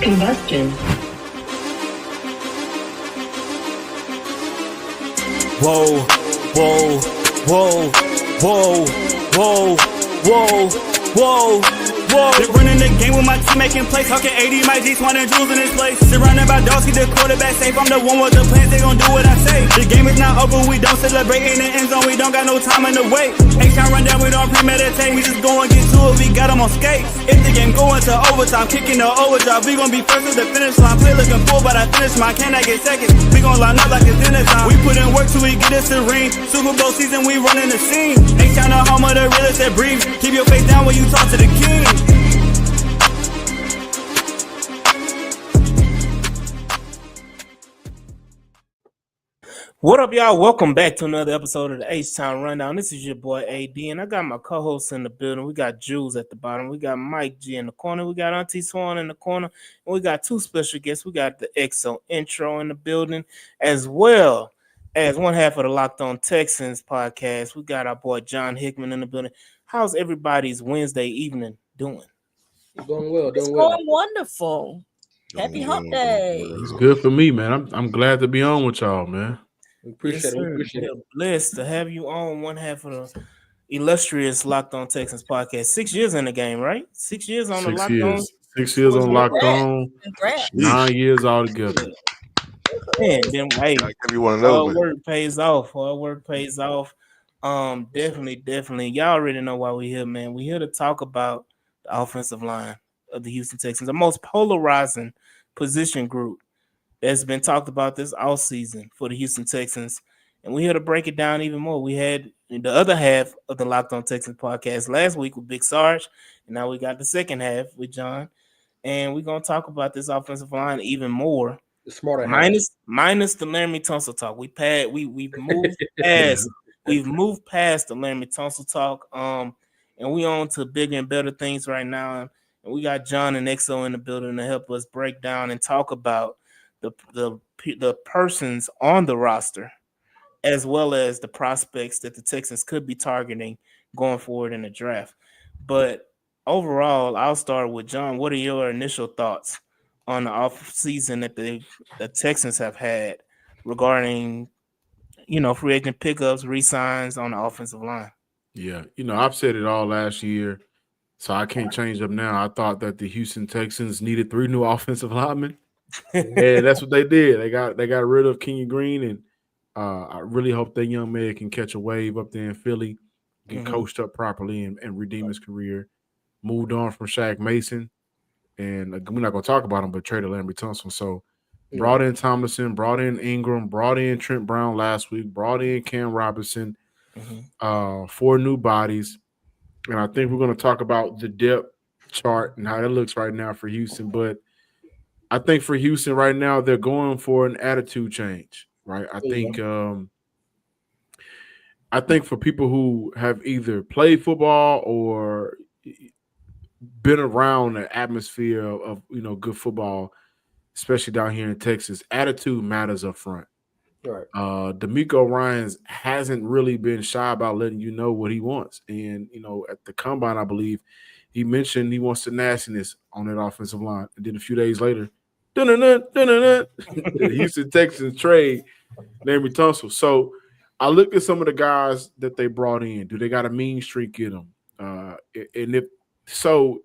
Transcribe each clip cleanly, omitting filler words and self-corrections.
Combustion. Whoa, whoa, whoa, whoa, whoa, whoa, whoa, whoa. Been running the game with my team making plays. Talking 80, my G, Swan and Jules in this place. Surrounded by dogs, keep the quarterback safe. I'm the one with the plans, they gon' do what I say. The game is not over, we don't celebrate in the end zone. We don't got no time in the wait. H-time run down, we don't premeditate. We just go and get to it, we got them on skates. If the game going to overtime, kicking the overdrive, we gon' be first to the finish line. Play looking full, but I finish mine. Can I get second? We gon' line up like it's dinner time. We put in work till we get us a ring. Super Bowl season, we running the scene. H-time the home of the realest that breathes. Keep your face down when you talk to the king. What up, y'all? Welcome back to another episode of the H-Town Rundown. This is your boy AD, and I got my co-hosts in the building. We got Jules at the bottom. We got Mike G in the corner. We got Auntie Swan in the corner. And we got two special guests. We got the EXO intro in the building, as well as one half of the Locked On Texans podcast. We got our boy John Hickman in the building. How's everybody's Wednesday evening doing? Doing well. It's going wonderful. Happy hump day. It's good for me, man. I'm glad to be on with y'all, man. We appreciate it. Blessed to have you on one half of the illustrious Locked On Texans podcast. 6 years in the game, right? 6 years on the Locked On. 6 years on Locked On. 9 years altogether. Man, then hey, hard work pays off. Hard work pays off. Definitely. Y'all already know why we're here, man. We're here to talk about the offensive line of the Houston Texans, the most polarizing position group that's been talked about this all season for the Houston Texans. And we're here to break it down even more. We had the other half of the Locked On Texans podcast last week with Big Sarge, and now we got the second half with John. And we're going to talk about this offensive line even more. The smarter minus the Laramie Tunsil talk. We've moved past the Laramie Tunsil talk. And we on to bigger and better things right now. And we got John and EXO in the building to help us break down and talk about the persons on the roster, as well as the prospects that the Texans could be targeting going forward in the draft. But overall, I'll start with John. What are your initial thoughts on the offseason that the Texans have had regarding, free agent pickups, re-signs on the offensive line? Yeah, I've said it all last year, so I can't change them now. I thought that the Houston Texans needed 3 new offensive linemen. And that's what they did. They got rid of Kenyon Green, and I really hope that young man can catch a wave up there in Philly, get coached up properly, and redeem his career. Moved on from Shaq Mason, and we're not going to talk about him, but traded Laramie Tunsil. So brought in Tomlinson, brought in Ingram, brought in Trent Brown last week, brought in Cam Robinson, 4 new bodies. And I think we're going to talk about the depth chart and how that looks right now for Houston, but I think for Houston right now, they're going for an attitude change, right? I think for people who have either played football or been around the atmosphere of good football, especially down here in Texas, attitude matters up front. Right. D'Amico Ryans hasn't really been shy about letting you know what he wants. And, at the combine, I believe, he mentioned he wants the nastiness on that offensive line. And then a few days later, the Houston Texans trade Laramie Tunsil. So I looked at some of the guys that they brought in. Do they got a mean streak in them? And if so,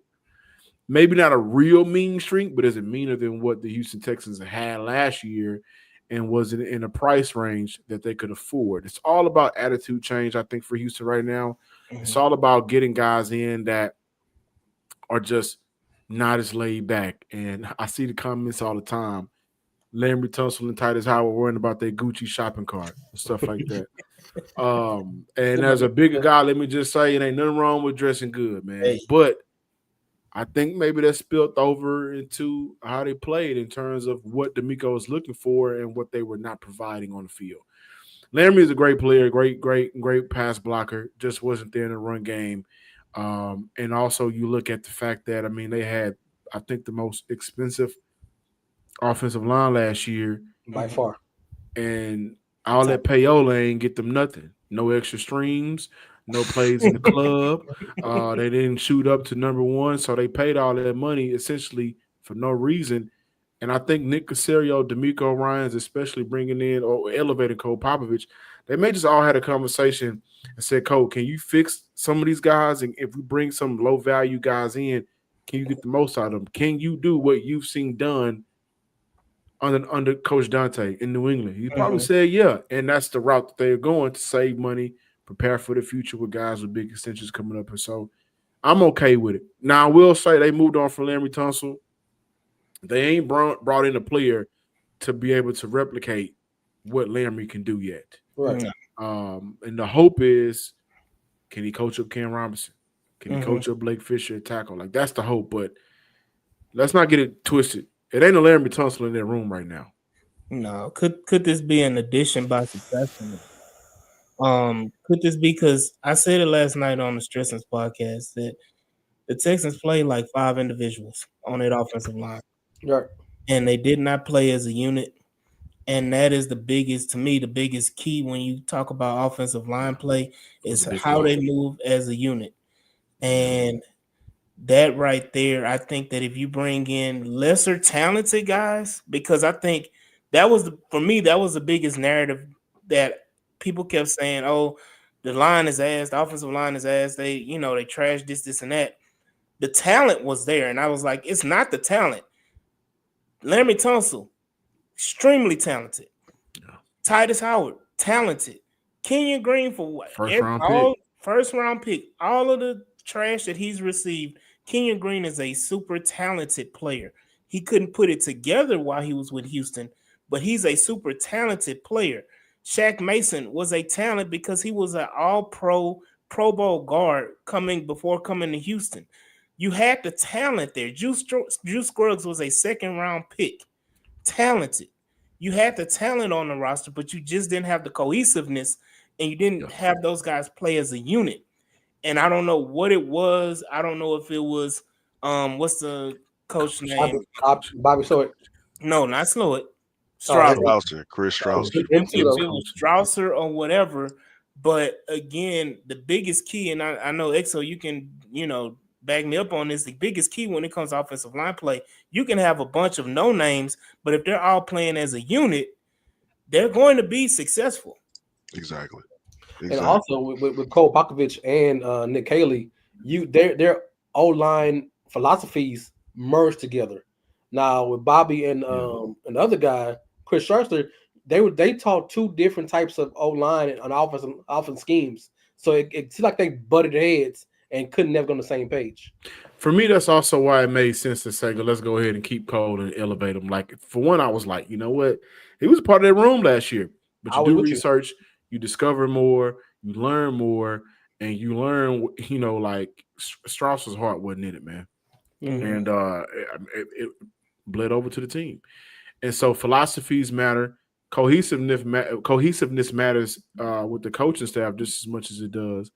maybe not a real mean streak, but is it meaner than what the Houston Texans had last year and was it in a price range that they could afford? It's all about attitude change, I think, for Houston right now. It's all about getting guys in that are just not as laid back. And I see the comments all the time. Laramie Tunsil and Titus Howard worrying about their Gucci shopping cart and stuff like that. And as a bigger guy, let me just say it ain't nothing wrong with dressing good, man. Hey. But I think maybe that spilled over into how they played in terms of what D'Amico was looking for and what they were not providing on the field. Laramie is a great player, great pass blocker, just wasn't there in the run game. And also you look at the fact that, they had, I think, the most expensive offensive line last year. By far. And all that payola ain't get them nothing. No extra streams, no plays in the club. They didn't shoot up to number 1, so they paid all that money essentially for no reason. And I think Nick Caserio, D'Amico Ryans, especially bringing in or elevating Cole Popovich, they may just all had a conversation and said, Cole, can you fix some of these guys? And if we bring some low value guys in, can you get the most out of them? Can you do what you've seen done under Coach Dante in New England? He probably said, yeah. And that's the route that they're going to save money, prepare for the future with guys with big extensions coming up. And so I'm okay with it. Now, I will say they moved on from Larry Tunsil. They ain't brought in a player to be able to replicate what Laramie can do yet. Right. And the hope is, can he coach up Cam Robinson? Can he coach up Blake Fisher at tackle? Like, that's the hope. But let's not get it twisted. It ain't a Laramie Tunsil in that room right now. No. Could this be an addition by subtraction? Could this be, because I said it last night on the Stressings podcast that the Texans played like 5 individuals on that offensive line. Right. And they did not play as a unit. And that is the biggest key when you talk about offensive line play is how they move as a unit. And that right there, I think that if you bring in lesser talented guys, because I think that was the biggest narrative that people kept saying, oh, the line is ass, the offensive line is ass, they trash this and that. The talent was there, and I was like, it's not the talent. Laremy Tunsil, extremely talented. Yeah. Titus Howard, talented. Kenyon Green for what? First round pick. All of the trash that he's received, Kenyon Green is a super talented player. He couldn't put it together while he was with Houston, but he's a super talented player. Shaq Mason was a talent because he was an all-pro, Pro Bowl guard before coming to Houston. You had the talent there. Juice Scruggs was a second-round pick. Talented. You had the talent on the roster, but you just didn't have the cohesiveness, and you didn't have those guys play as a unit. And I don't know what it was. I don't know if it was what's the coach name? Bobby Sawyer. No, not Slowett. Chris Strausser. It was Strausser or whatever. But again, the biggest key, and I know Exo, you can back me up on this. The biggest key when it comes to offensive line play, you can have a bunch of no names, but if they're all playing as a unit, they're going to be successful. Exactly. And also with Cole Popovich and Nick Haley, their O-line philosophies merged together. Now with Bobby and the other guy, Chris Schuster, they taught 2 different types of O-line on offense schemes. So it seemed like they butted heads and couldn't never go on the same page. For me, that's also why it made sense to say, let's go ahead and keep Cole and elevate him. Like, for one, I was like, you know what? He was part of that room last year. But you do research, you discover more, you learn more, and you learn, like Strausser's heart wasn't in it, man. And it bled over to the team. And so philosophies matter. Cohesiveness matters with the coaching staff just as much as it does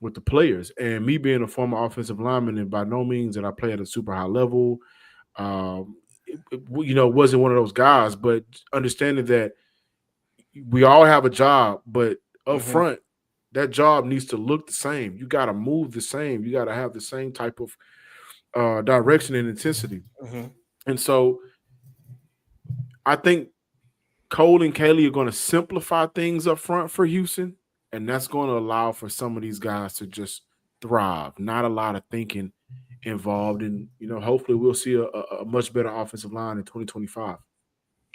with the players. And me being a former offensive lineman, and by no means that I play at a super high level, wasn't one of those guys, but understanding that we all have a job, but up front, that job needs to look the same. You got to move the same. You got to have the same type of direction and intensity. And so I think Cole and Kaylee are going to simplify things up front for Houston, and that's going to allow for some of these guys to just thrive. Not a lot of thinking involved, and hopefully we'll see a much better offensive line in 2025.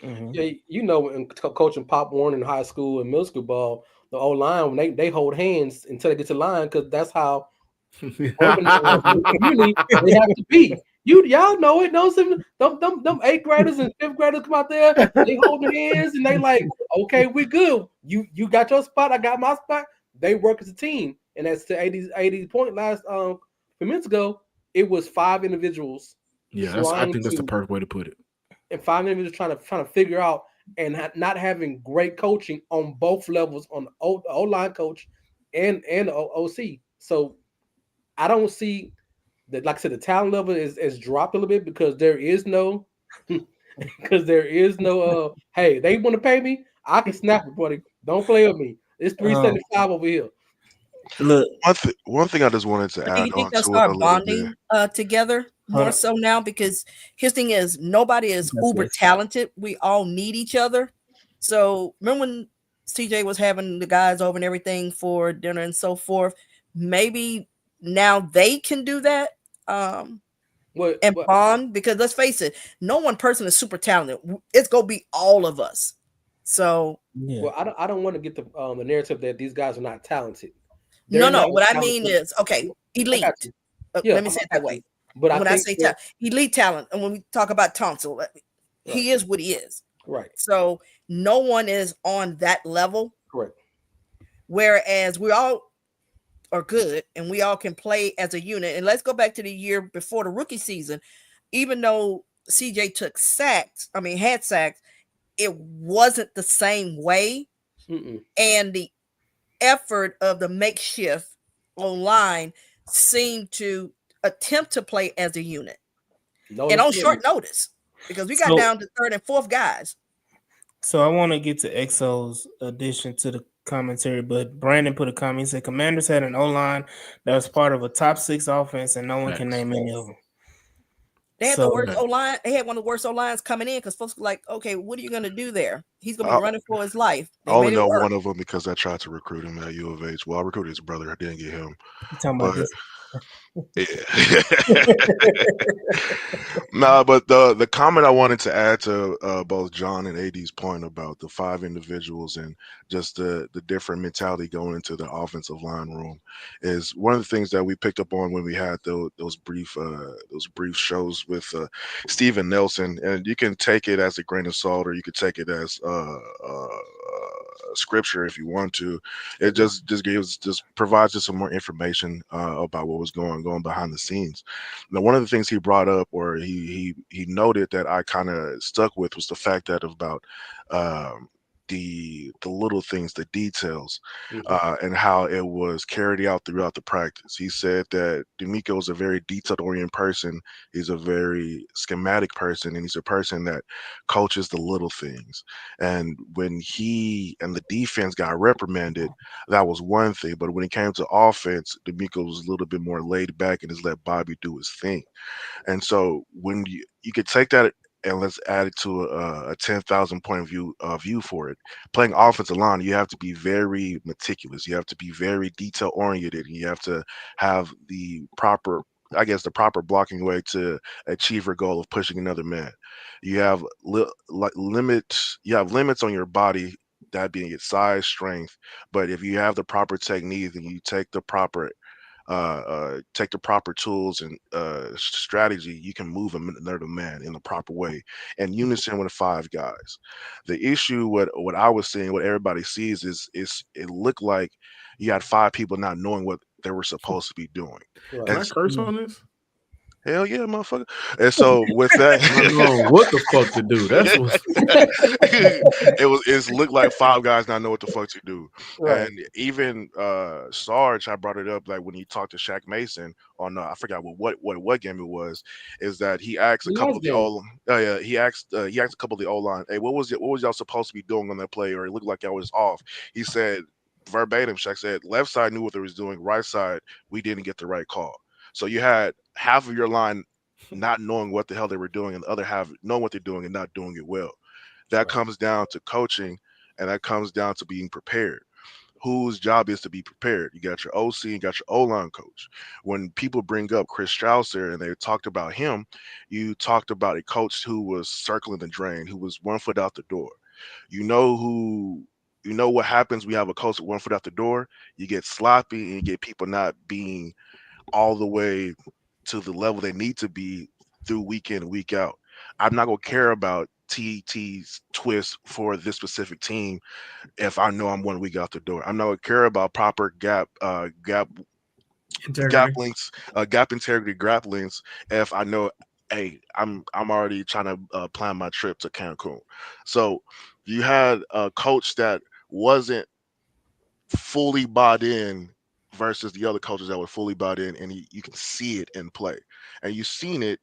Yeah, in coaching Pop Warner in high school and middle school ball, the O-line, when they hold hands until they get to the line, because that's how community they have to be. Y'all know it. Them 8th graders and 5th graders come out there, they hold their hands and they like, okay, we good. You got your spot, I got my spot. They work as a team. And that's the 80 point last few minutes ago. It was 5 individuals. Yeah, I think that's the perfect way to put it. And 5 individuals trying to figure out and not having great coaching on both levels, on the O-line coach and the OC. So I don't see that, like I said, the talent level is dropped a little bit because there is no hey, they want to pay me, I can snap it, buddy. Don't play with me. It's 375 over here. Look, one thing I just wanted to add Do you think on they'll to start it a little bonding bit. together more so now, because his thing is nobody is uber talented. We all need each other. So remember when CJ was having the guys over and everything for dinner and so forth? Maybe now they can do that. And bond, because let's face it, no one person is super talented. It's gonna be all of us. So well, I don't want to get the narrative that these guys are not talented. No. What I mean is, okay, elite. Yeah, let me say it that way. But when I say elite talent, and when we talk about Tonsil, he is what he is. Right. So no one is on that level. Correct. Whereas we all are good and we all can play as a unit. And let's go back to the year before the rookie season. Even though CJ had sacks, it wasn't the same way. And the effort of the makeshift online seemed to attempt to play as a unit. And on short notice, because we got down to third and fourth guys. So I want to get to Exo's addition to the commentary, but Brandon put a comment. He said Commanders had an O-line that was part of a top 6 offense, and no one can name any of them. They had the worst O-line. They had one of the worst O-lines coming in because folks were like, okay, what are you going to do there? He's going to be running for his life. I only know one of them because I tried to recruit him at U of H. Well, I recruited his brother. I didn't get him. You talking about this? Yeah. Nah, but the comment I wanted to add to both John and AD's point about the 5 individuals and just the different mentality going into the offensive line room is one of the things that we picked up on when we had those brief shows with Steven Nelson. And you can take it as a grain of salt, or you could take it as scripture if you want to. It just provides us some more information about what was going behind the scenes. Now, one of the things he brought up, or he noted, that I kind of stuck with, was the fact that about the little things, the details, and how it was carried out throughout the practice. He said that D'Amico is a very detail-oriented person. He's a very schematic person, and he's a person that coaches the little things. And when he and the defense got reprimanded, that was one thing. But when it came to offense, D'Amico was a little bit more laid back and just let Bobby do his thing. And so when you could take that and let's add it to a 10,000 point of view for it. Playing offensive line, you have to be very meticulous. You have to be very detail oriented, and you have to have the proper blocking way to achieve your goal of pushing another man. You have limits. You have limits on your body, that being its size, strength. But if you have the proper technique and you take the proper tools and strategy, you can move another man in the proper way in unison with 5 guys. The issue, what I was seeing, what everybody sees, is it looked like you had 5 people not knowing what they were supposed to be doing. Right. Can I curse on this? Hell yeah, motherfucker. And so with that, I don't know what the fuck to do. That's what it looked like 5 guys not know what the fuck to do. Right. And even Sarge, I brought it up, like when he talked to Shaq Mason on I forgot what game it was, is that he asked a couple of the he asked a couple of the O-line, hey, what was y'all supposed to be doing on that play, or it looked like y'all was off. He said verbatim, Shaq said, left side knew what they was doing, right side we didn't get the right call. So you had half of your line not knowing what the hell they were doing, and the other half knowing what they're doing and not doing it well. That comes down to coaching, and that comes down to being prepared. Whose job is to be prepared? You got your OC and you got your O-line coach. When people bring up Chris Strausser and they talked about him, you talked about a coach who was circling the drain, who was 1 foot out the door. You know what happens when you have a coach with 1 foot out the door? You get sloppy and you get people not being all the way to the level they need to be through week in and week out. I'm not going to care about TT's twist for this specific team if I know I'm 1 week out the door. I'm not going to care about proper gap links, gap integrity gap links if I know, hey, I'm already trying to plan my trip to Cancun. So you had a coach that wasn't fully bought in versus the other coaches that were fully bought in, and you can see it in play. And you've seen it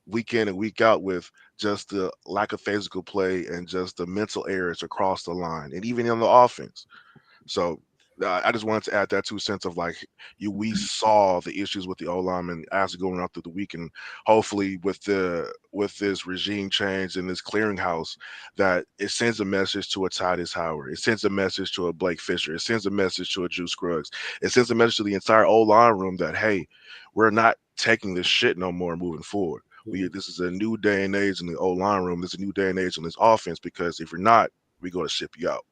week in and week out with just the lack of physical play and just the mental errors across the line and even in the offense. So I just wanted to add that 2 cents of like we saw the issues with the O lineman as going out through the week, and hopefully with this regime change and this clearinghouse, that it sends a message to a Titus Howard, it sends a message to a Blake Fisher, it sends a message to a Juice Scruggs, it sends a message to the entire O line room that hey, we're not taking this shit no more moving forward. This is a new day and age in the O line room. This is a new day and age in this offense because if you're not, we're going to ship you out.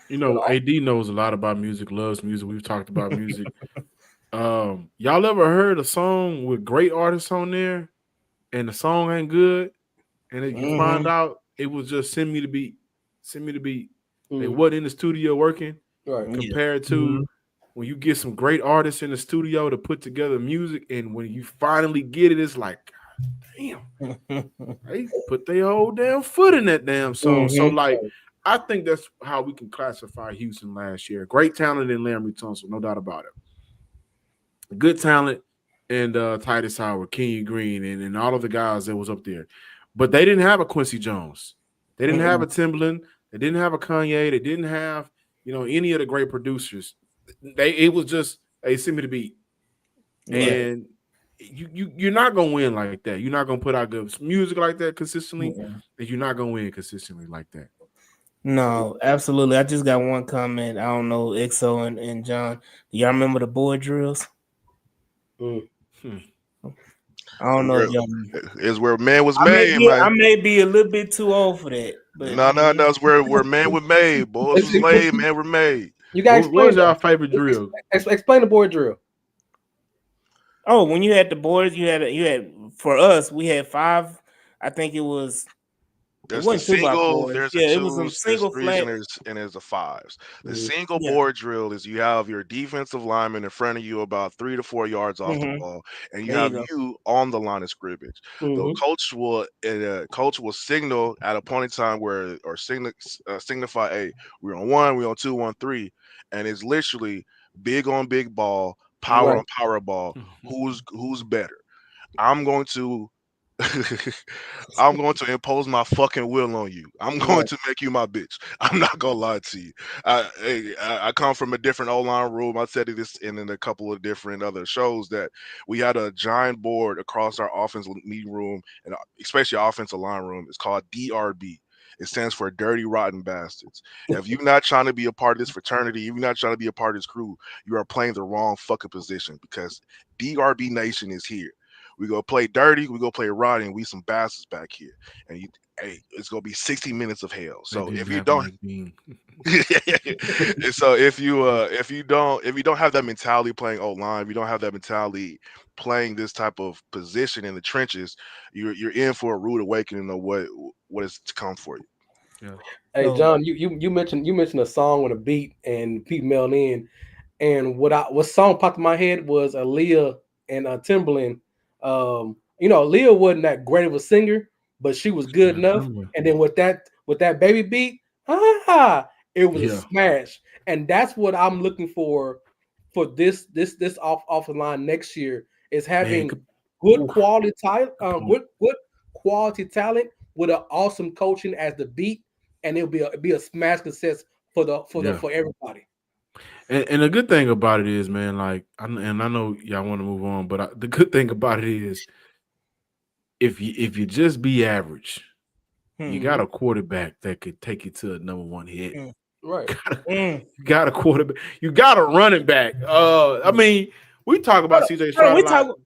You know, AD knows a lot about music, loves music. We've talked about music. Y'all ever heard a song with great artists on there and the song ain't good? And then you find out it was just send me the beat. Send me the beat. They wasn't in the studio working. Right. Compared to when you get some great artists in the studio to put together music, and when you finally get it, it's like, God damn, they put their whole damn foot in that damn song. So, like, I think that's how we can classify Houston last year. Great talent in Larry Tunsil, no doubt about it. Good talent and Titus Howard, Kenny Green, and all of the guys that was up there. But they didn't have a Quincy Jones. They didn't have a Timbaland. They didn't have a Kanye. They didn't have, any of the great producers. It was just, hey, send me the beat. And you're not gonna win like that. You're not gonna put out good music like that consistently, and you're not gonna win consistently like that. No, absolutely. I just got one comment. I don't know, XO and John. Do y'all remember the boy drills? I don't know if y'all is where man was made, man. I may be a little bit too old for that. But no, it's where man was made. Boys was laid, man were made. You guys, what was y'all favorite drill? Explain the boy drill. Oh, when you had the boys, you had for us, we had 5. I think it was. There's it the wasn't 2x4s. there's Yeah, the it was some twos, there's single threes, flat. and there's the 5s. The single board drill is you have your defensive lineman in front of you about 3 to 4 yards off the ball, and you have you on the line of scrimmage. The coach will signal at a point in time or signify, hey, we're on 1, we're on 2, 1, 3, and it's literally big on big ball, power on power ball. Who's better? I'm going to impose my fucking will on you. I'm going to make you my bitch. I'm not gonna lie to you. I come from a different O-line room. I said this in a couple of different other shows that we had a giant board across our offense meeting room and especially our offensive line room. It's called DRB. It stands for Dirty Rotten Bastards. If you're not trying to be a part of this fraternity, if you're not trying to be a part of this crew, you are playing the wrong fucking position because DRB Nation is here. We go play dirty, we go play roddy, and we some bastards back here. And it's gonna be 60 minutes of hell. So if you don't, and so if you don't have that mentality playing O line, if you don't have that mentality playing this type of position in the trenches, you're in for a rude awakening of what is to come for you. Yeah. Hey John, you mentioned a song with a beat and Pete mailed in, and what song popped in my head was Aaliyah and Timbaland. Aaliyah wasn't that great of a singer, but she was good enough. And then with that baby beat, it was a smash. And that's what I'm looking for this off the line next year is having good quality talent, good quality talent with an awesome coaching as the beat, and it'll be a smash success for everybody. And the good thing about it is, man, like, I know y'all want to move on, but the good thing about it is, if you just be average, you got a quarterback that could take you to a number 1 hit. Right. You got a quarterback. You got a running back. I mean, we talk about CJ Stroud.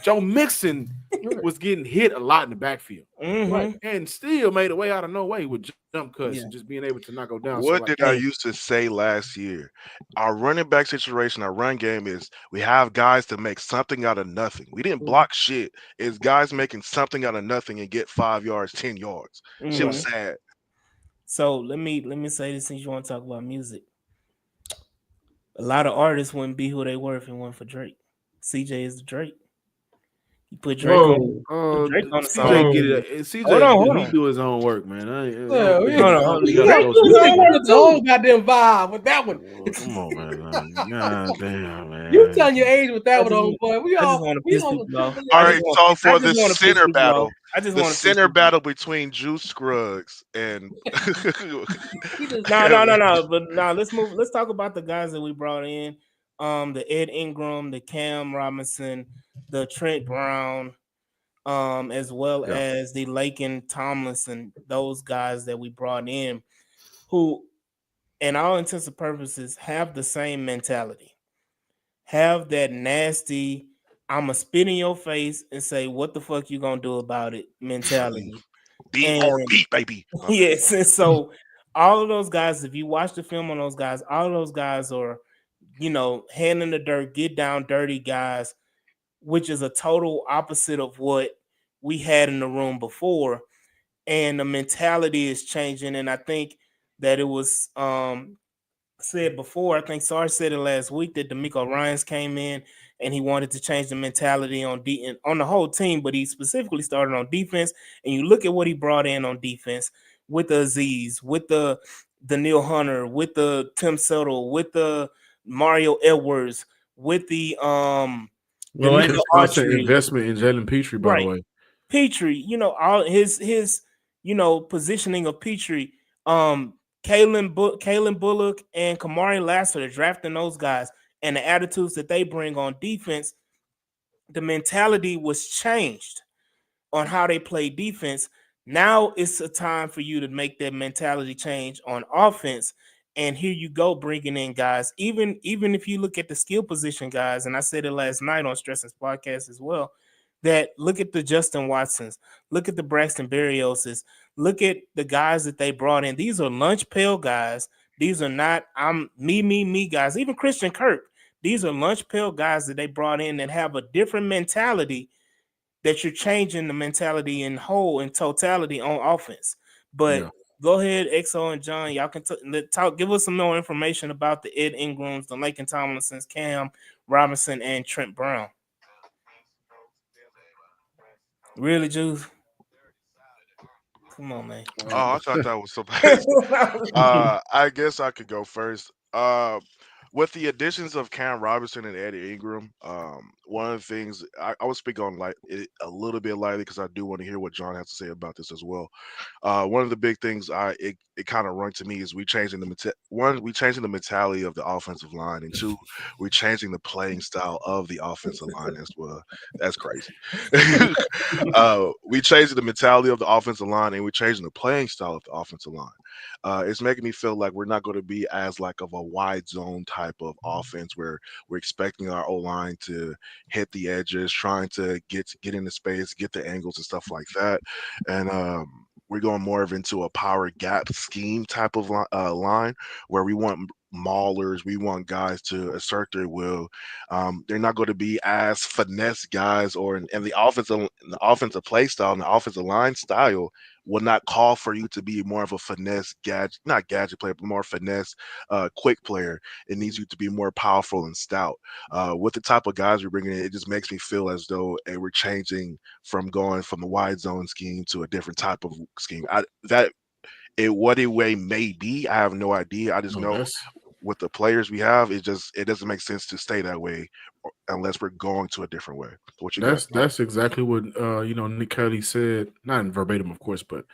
Joe Mixon was getting hit a lot in the backfield, and still made a way out of no way with jump cuts and just being able to not go down. What did I used to say last year? Our running back situation, our run game is we have guys to make something out of nothing. We didn't block shit. It's guys making something out of nothing and get 5 yards, 10 yards. Shit was sad. So let me say this since you want to talk about music. A lot of artists wouldn't be who they were if it weren't for Drake. CJ is the Drake. He put Drake on. Whoa. Put Drake on the CJ song. get it. Hold CJ on, hold he on. do his own work, man. I Yeah, don't think Hold on, I hold don't on. think you you got to Drake, go got to Drake got the two. whole goddamn vibe with that one. Come on, man. God damn, You man. telling your age with that I one just, on, boy. I just want to We piss on people off. the All I yeah. just right, want, so I for just the want to piss center people off. battle, I just the want to piss center people off. battle between Juice Scruggs and He just No, no, no, no. But now let's move. Let's talk about the guys that we brought in. The Ed Ingram, the Cam Robinson, the Trent Brown, as well Yeah. as the Laken Tomlinson. Those guys that we brought in, who, in all intents and purposes, have the same mentality. Have that nasty, I'ma spit in your face and say, what the fuck you gonna do about it mentality. beat or And beat, baby. My bad. yes, and so all of those guys, if you watch the film on those guys, all of those guys are, hand in the dirt, get down dirty guys, which is a total opposite of what we had in the room before. And the mentality is changing. And I think that it was said before, I think Sarge said it last week, that D'Amico Ryans came in and he wanted to change the mentality on the whole team, but he specifically started on defense. And you look at what he brought in on defense with the Aziz, with the Neil Hunter, with the Tim Settle, with the Mario Edwards, with the Well, Nico his constant Autry, investment in Jalen Petrie, by the right? way. Petrie, all his positioning of Petrie, Kalen Bullock and Kamari Lassiter, drafting those guys, and the attitudes that they bring on defense, the mentality was changed on how they play defense. Now it's a time for you to make that mentality change on offense. And here you go, bringing in guys. Even if you look at the skill position guys, and I said it last night on Stressing's podcast as well, that look at the Justin Watsons, look at the Braxton Berrioses, look at the guys that they brought in. These are lunch pail guys. These are not I'm me guys. Even Christian Kirk. These are lunch pail guys that they brought in that have a different mentality, that you're changing the mentality in whole and totality on offense. But Yeah. go ahead, XO and John. Y'all can talk. Give us some more information about the Ed Ingrams, the Laken Tomlinsons, Cam Robinson, and Trent Brown. Really, Juice? Come on, man. Oh, I thought that was so bad. I guess I could go first. With the additions of Cam Robinson and Eddie Ingram, one of the things I will speak on a little bit lightly because I do want to hear what John has to say about this as well. One of the big things it kind of rung to me is we changing we changing the mentality of the offensive line, and two, we changing the playing style of the offensive line as well. That's crazy. We changing the mentality of the offensive line, and we changing the playing style of the offensive line. It's making me feel like we're not going to be as like of a wide zone type of offense where we're expecting our O line to hit the edges, trying to get into space, get the angles and stuff like that, and we're going more of into a power gap scheme type of line where we want maulers, we want guys to assert their will. They're not going to be as finesse guys, or in the offensive play style and the offensive line style will not call for you to be more of a finesse not gadget player, but more finesse, quick player. It needs you to be more powerful and stout. With the type of guys we're bringing in, it just makes me feel as though we're changing from going from the wide zone scheme to a different type of scheme. What it way may be, I have no idea. I just No, know that's with the players we have, it doesn't make sense to stay that way unless we're going to a different way. What you got, that's John? that's exactly what Nick Kelly said, not in verbatim, of course, but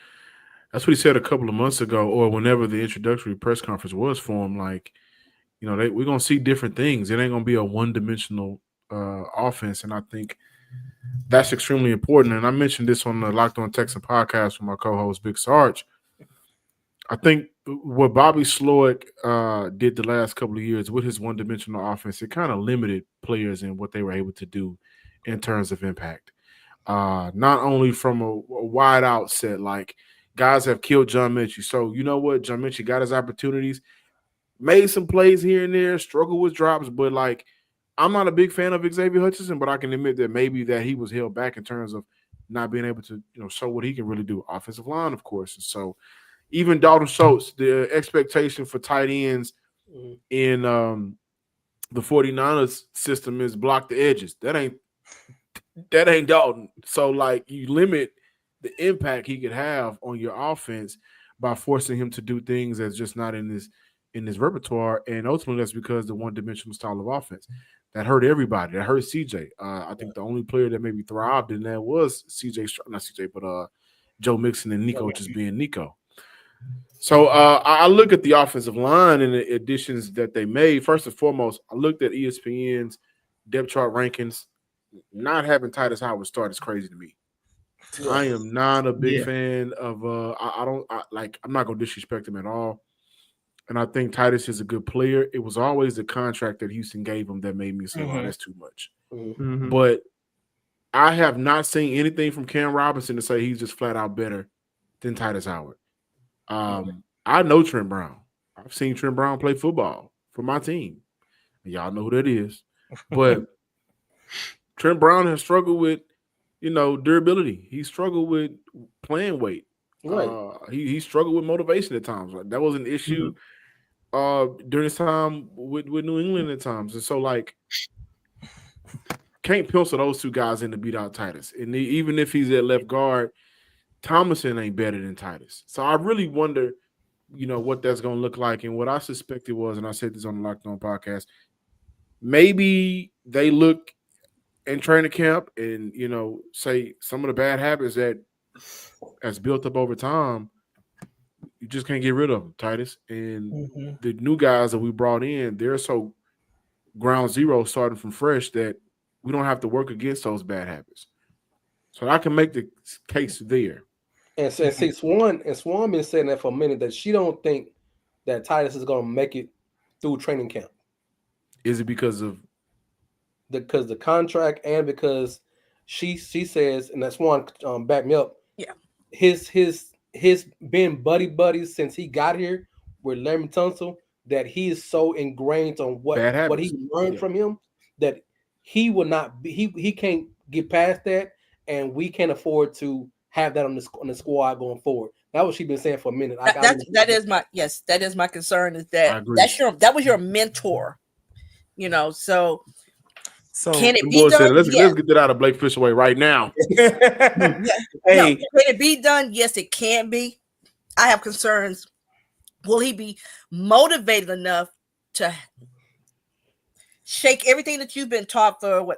that's what he said a couple of months ago, or whenever the introductory press conference was for him. Like, we're gonna see different things. It ain't gonna be a one-dimensional offense, and I think that's extremely important. And I mentioned this on the Locked On Texan podcast with my co-host Big Sarge. I think what Bobby Slowick did the last couple of years with his one-dimensional offense, it kind of limited players in what they were able to do in terms of impact. Not only from a wide out set, like guys have killed John Minchie. So you know what? John Minchie got his opportunities, made some plays here and there, struggled with drops, but like I'm not a big fan of Xavier Hutchinson, but I can admit that maybe that he was held back in terms of not being able to, show what he can really do. Offensive line, of course. And so even Dalton Schultz, the expectation for tight ends in the 49ers system is block the edges. That ain't that ain't Dalton. So like you limit the impact he could have on your offense by forcing him to do things that's just not in his repertoire, and ultimately that's because the one dimensional style of offense that hurt everybody. That hurt CJ. I think the only player that maybe thrived in that was not CJ, but Joe Mixon and Nico just being Nico. So I look at the offensive line and the additions that they made. First and foremost, I looked at ESPN's depth chart rankings. Not having Titus Howard start is crazy to me. Yeah. I am not a big fan of. I'm not gonna disrespect him at all, and I think Titus is a good player. It was always the contract that Houston gave him that made me say, "Oh, that's too much." Mm-hmm. But I have not seen anything from Cam Robinson to say he's just flat out better than Titus Howard. I know Trent Brown. I've seen Trent Brown play football for my team. Y'all know who that is. But Trent Brown has struggled with, durability. He struggled with playing weight. Right. He struggled with motivation at times. Right? That was an issue during his time with New England at times. And so, can't pencil those two guys in to beat out Titus. And even if he's at left guard, Thomason ain't better than Titus. So I really wonder, what that's going to look like. And what I suspected was, and I said this on the Locked On podcast, maybe they look in training camp and, say some of the bad habits that has built up over time, you just can't get rid of them, Titus. And the new guys that we brought in, they're so ground zero starting from fresh that we don't have to work against those bad habits. So I can make the case there. And see, Swan been saying that for a minute that she don't think that Titus is going to make it through training camp. Is it because of the contract and because she says, and that Swan backed me up. Yeah, his been buddies since he got here with Larry Tunsil that he is so ingrained on what he learned from him that he will not be he can't get past that, and we can't afford to have that on the squad going forward. That's what she's been saying for a minute. That is my concern, is that that was your mentor, so can it be done? Let's get that out of Blake Fishaway right now. Can it be done? Yes, it can be. I have concerns. Will he be motivated enough to shake everything that you've been taught for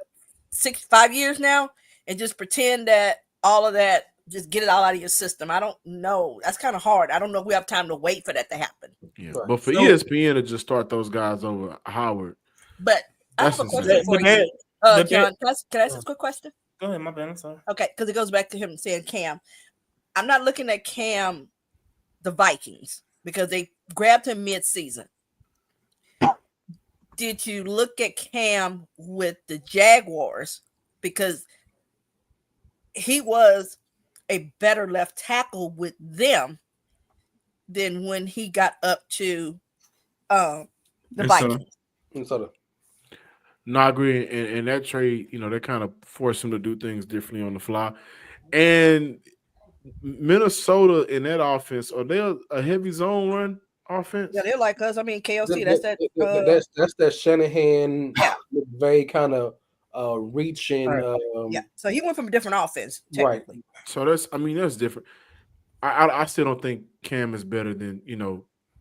5 years now and just pretend that all of that, just get it all out of your system? I don't know. That's kind of hard. I don't know if we have time to wait for that to happen. Yeah, but for ESPN to just start those guys over Howard. But I have a question for you. John, can I ask a quick question? Go ahead, my bad. I'm sorry. Okay, because it goes back to him saying Cam. I'm not looking at Cam, the Vikings, because they grabbed him mid-season. Did you look at Cam with the Jaguars? Because he was a better left tackle with them than when he got up to the Vikings. No, I agree. And that trade, they kind of forced him to do things differently on the fly. And Minnesota in that offense, are they a heavy zone run offense? Yeah, they're like us. I mean, KOC, that's that Shanahan McVay kind of reaching. So he went from a different offense, technically. Right. So that's different. I still don't think Cam is better than,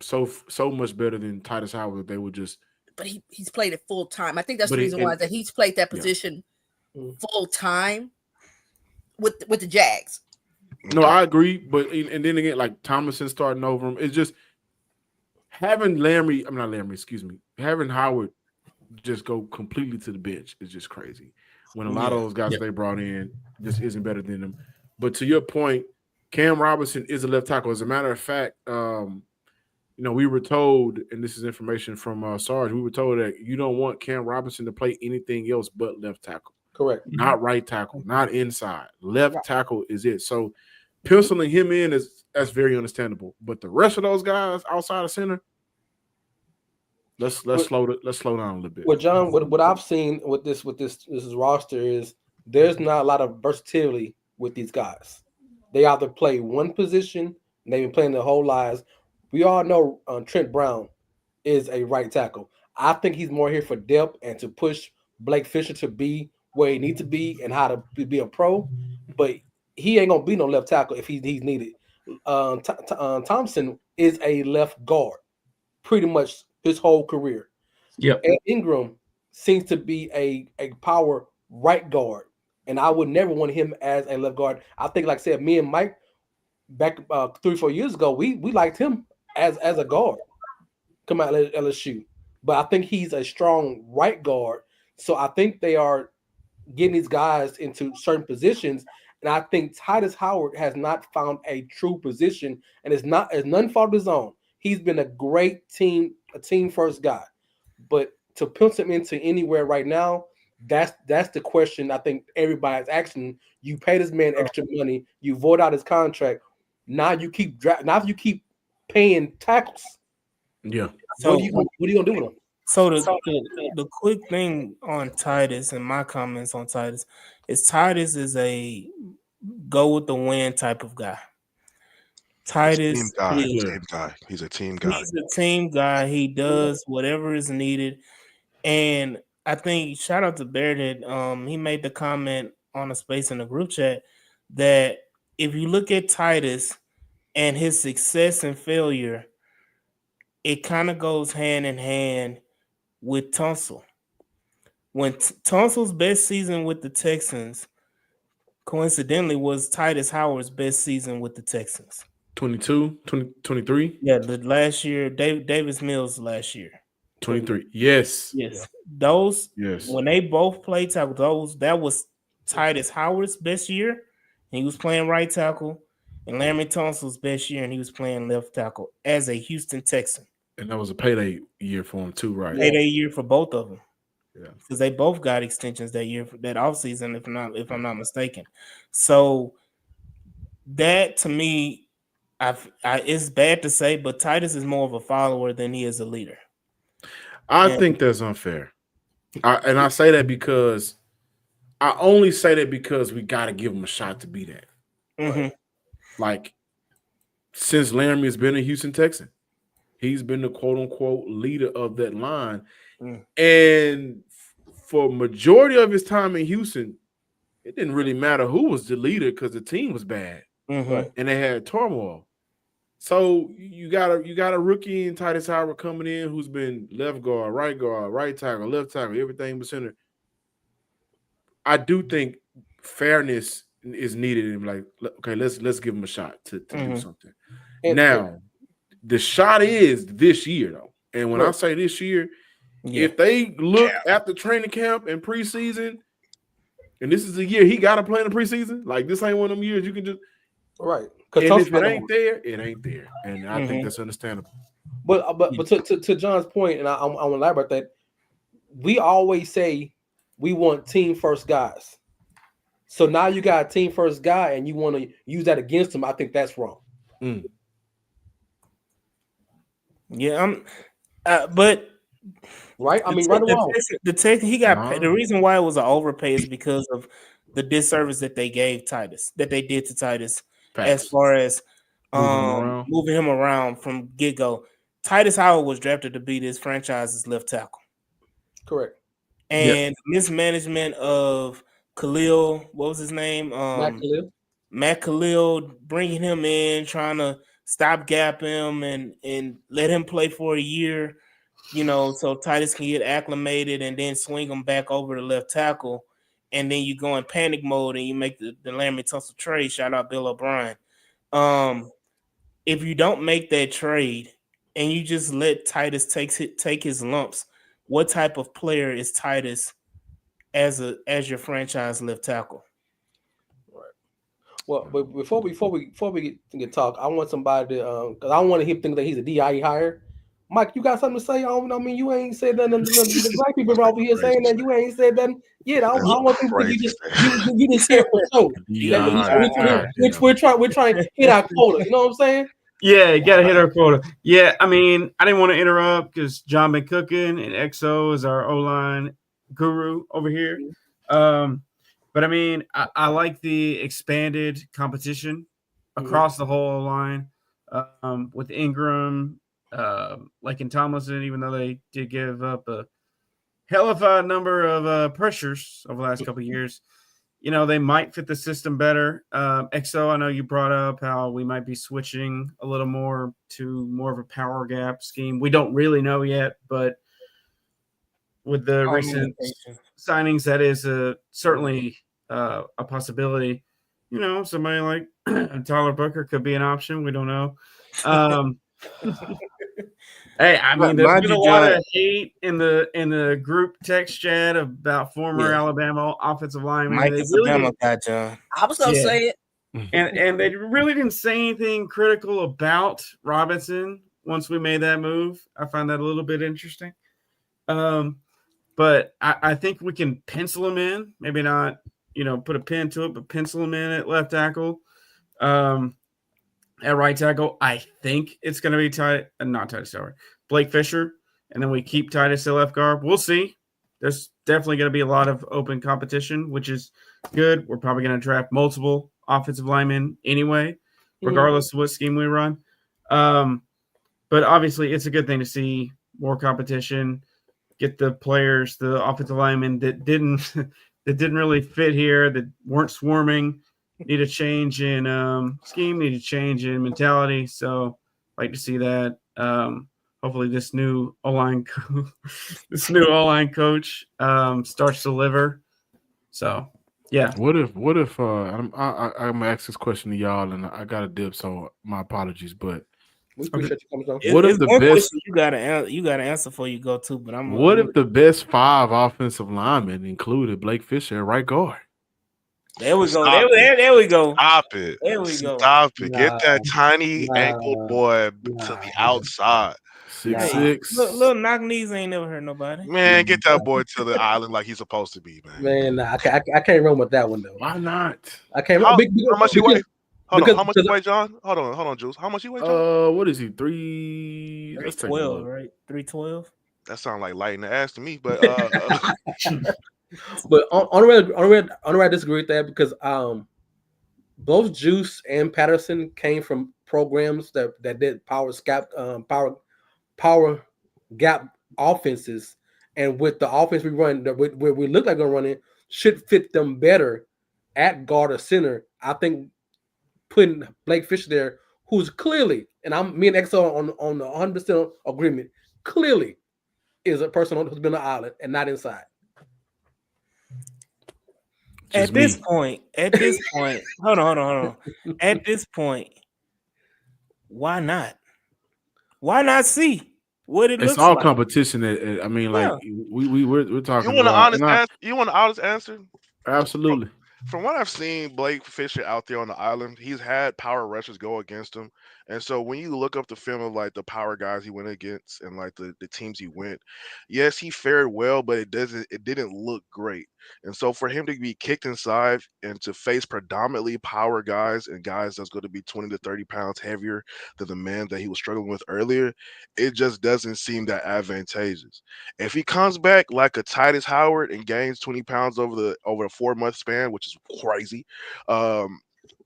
so much better than Titus Howard. They would just. But he's played it full time. I think that's the reason why, that he's played that position full time with the Jags. No, I agree. But and then again, like Thomason starting over him, it's just having having Howard just go completely to the bench is just crazy. When a lot of those guys they brought in just isn't better than them. But to your point, Cam Robinson is a left tackle. As a matter of fact, we were told, and this is information from Sarge, we were told that you don't want Cam Robinson to play anything else but left tackle. Correct. Not right tackle, not inside. Left tackle is it. So penciling him in that's very understandable. But the rest of those guys outside of center, let's slow down a little bit. Well, John, what I've seen with this roster is there's not a lot of versatility with these guys. They either play one position, and they've been playing their whole lives. We all know Trent Brown is a right tackle. I think he's more here for depth and to push Blake Fisher to be where he needs to be and how to be a pro. But he ain't gonna be no left tackle if he's needed. Thompson is a left guard pretty much his whole career. Yep. And Ingram seems to be a power right guard, and I would never want him as a left guard. I think, like I said, me and Mike back 3-4 years ago, we liked him as a guard. Come out at LSU, but I think he's a strong right guard. So I think they are getting these guys into certain positions, and I think Titus Howard has not found a true position, and it's none fault of his own. He's been a great team first guy, but to put him into anywhere right now, that's the question I think everybody's asking. You pay this man extra money, you void out his contract. Now you keep paying tackles. Yeah. So what are you gonna do with him? So the quick thing on Titus and my comments on Titus is Titus is a go with the win type of guy. Titus Team guy. He's a team guy. He's a team guy. He does whatever is needed. And I think shout out to Bear that he made the comment on a space in the group chat that if you look at Titus and his success and failure, it kind of goes hand in hand with Tunsil. When Tunsil's best season with the Texans, coincidentally, was Titus Howard's best season with the Texans. 22, 23? Yeah, the last year, Davis Mills last year. 23. Yes. Those, yes. When they both played tackle, that was Titus Howard's best year. He was playing right tackle, and Laremy Tunsil's best year, and he was playing left tackle as a Houston Texan. And that was a payday year for him too, right? Payday year for both of them. Yeah, because they both got extensions that year, that offseason, if I'm not mistaken. So that to me, it's bad to say, but Titus is more of a follower than he is a leader. I think that's unfair. I say that because I only say that because we got to give him a shot to be that. Mm-hmm. Like, since Laremy has been a Houston Texan, he's been the quote unquote leader of that line. And for majority of his time in Houston, it didn't really matter who was the leader because the team was bad and they had turmoil. So you got a rookie in Titus Howard coming in who's been left guard, right tackle, left tackle, everything but center. I do think fairness is needed. And like, okay, let's give him a shot to do something. Now, the shot is this year though, and when I say this year, if they look at the training camp and preseason, and this is the year he got to play in the preseason, like this ain't one of them years you can just And if it ain't there, it ain't there, and I think that's understandable. But to John's point, and I want to elaborate that we always say we want team first guys. So now you got a team first guy, and you want to use that against him. I think that's wrong. Yeah, but right. I mean, right or wrong. He got the reason why it was an overpay is because of the disservice that they did to Titus. As far as moving him around from get-go. Titus Howard was drafted to be this franchise's left tackle. Correct. And mismanagement of Khalil, what was his name? Matt Khalil, bringing him in, trying to stop gap him and let him play for a year, so Titus can get acclimated and then swing him back over to left tackle. And then you go in panic mode and you make the Laremy Tunsil trade. Shout out Bill O'Brien. If you don't make that trade and you just let Titus take his lumps, what type of player is Titus as your franchise left tackle? Right. Well, but before we get talk, I want somebody to because I don't want him think that he's a DI hire. Mike, you got something to say? I mean, you ain't said nothing. The black people over here saying that you ain't said nothing. Yeah, I want people to you just here for show. We're trying to hit our quota. You know what I'm saying? Yeah, you gotta hit our quota. Yeah, I mean, I didn't want to interrupt because John been cooking and XO is our O-line guru over here. But I mean, I like the expanded competition across the whole line with Ingram. Like in Tomlinson, even though they did give up a hell of a number of pressures over the last couple of years. They might fit the system better. XO, I know you brought up how we might be switching a little more to more of a power gap scheme. We don't really know yet, but with the recent signings, that is certainly a possibility. Somebody like Tyler Booker could be an option. We don't know. Hey, I mean, there's been a lot of hate in the group text chat about former Alabama offensive linemen. Mike is a Bama guy, John. I was gonna say it, and they really didn't say anything critical about Robinson once we made that move. I find that a little bit interesting. But I think we can pencil him in. Maybe not, put a pin to it, but pencil him in at left tackle. At right tackle, I think it's going to be not Titus Howard, Blake Fisher, and then we keep Titus at left guard. We'll see. There's definitely going to be a lot of open competition, which is good. We're probably going to draft multiple offensive linemen anyway, regardless of what scheme we run. But obviously, it's a good thing to see more competition. Get the players, the offensive linemen that didn't really fit here, that weren't swarming. Need a change in scheme, need a change in mentality. So, like to see that. Hopefully, this new O-line coach starts to deliver. So, yeah. What if I'm gonna ask this question to y'all, and I got a dip, so my apologies, but we appreciate you coming on. What if the best you gotta answer before you go to? But what if the best 5 offensive linemen included Blake Fisher at right guard? There we go. There we go. Stop it. There we go. Stop it. Get that tiny ankle boy to the outside. 6'6". Little knock knees ain't never hurt nobody. Man, get that boy to the island like he's supposed to be, man. Man, I can't run with that one though. Why not? I can't. How much you weigh? Hold on. How much you weigh, John? Hold on, Jules. How much you weigh, John? What is he? 312, right? 312. That sounds like light in the ass to me, but But on the way, I disagree with that because both Juice and Patterson came from programs that did power gap offenses, and with the offense we run, where we look like we're running, should fit them better at guard or center. I think putting Blake Fisher there, who's clearly, and me and XO on the 100% agreement, clearly is a person who's been on the island and not inside. At this point, hold on. At this point, why not? Why not see what it looks like? It's all competition. I mean, like we're talking. You want an honest answer? You want an honest answer? Absolutely. From what I've seen, Blake Fisher out there on the island, he's had power rushers go against him. And so when you look up the film of like the power guys he went against and like the teams he went, yes, he fared well, but it didn't look great. And so for him to be kicked inside and to face predominantly power guys and guys that's going to be 20 to 30 pounds heavier than the man that he was struggling with earlier, it just doesn't seem that advantageous. If he comes back like a Titus Howard and gains 20 pounds over a 4-month span, which is crazy,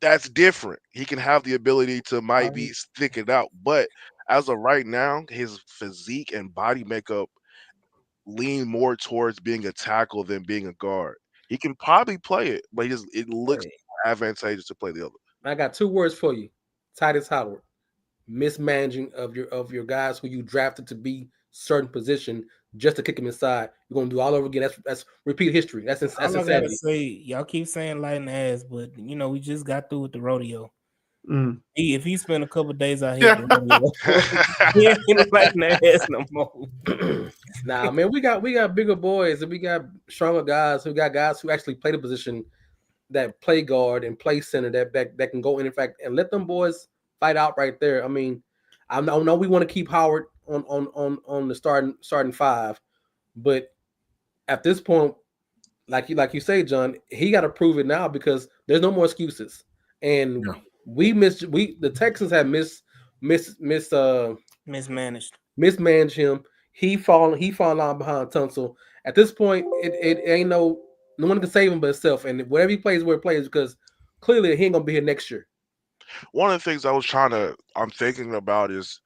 that's different. He can have the ability to might be stick it out, but as of right now, his physique and body makeup lean more towards being a tackle than being a guard. He can probably play it, but it looks advantageous to play the other. I got 2 words for you: Titus Howard. Mismanaging of your guys who you drafted to be certain position just to kick him inside. You're gonna do all over again. That's repeat history. That's insanity. I gotta say, y'all keep saying light in the ass, but we just got through with the rodeo. If he spent a couple of days out here, he ain't light in the ass no more. Nah, man, we got bigger boys and we got stronger guys. We got guys who actually play the position, that play guard and play center, that can go in fact and let them boys fight out right there. I mean, I know we want to keep Howard on the starting 5, but at this point, like you say, John, he got to prove it now because there's no more excuses. And the Texans have mismanaged him. He fallen out behind Tunsil. At this point, it ain't no one can save him but himself. And whatever he plays, where he plays, because clearly he ain't gonna be here next year. One of the things I'm thinking about is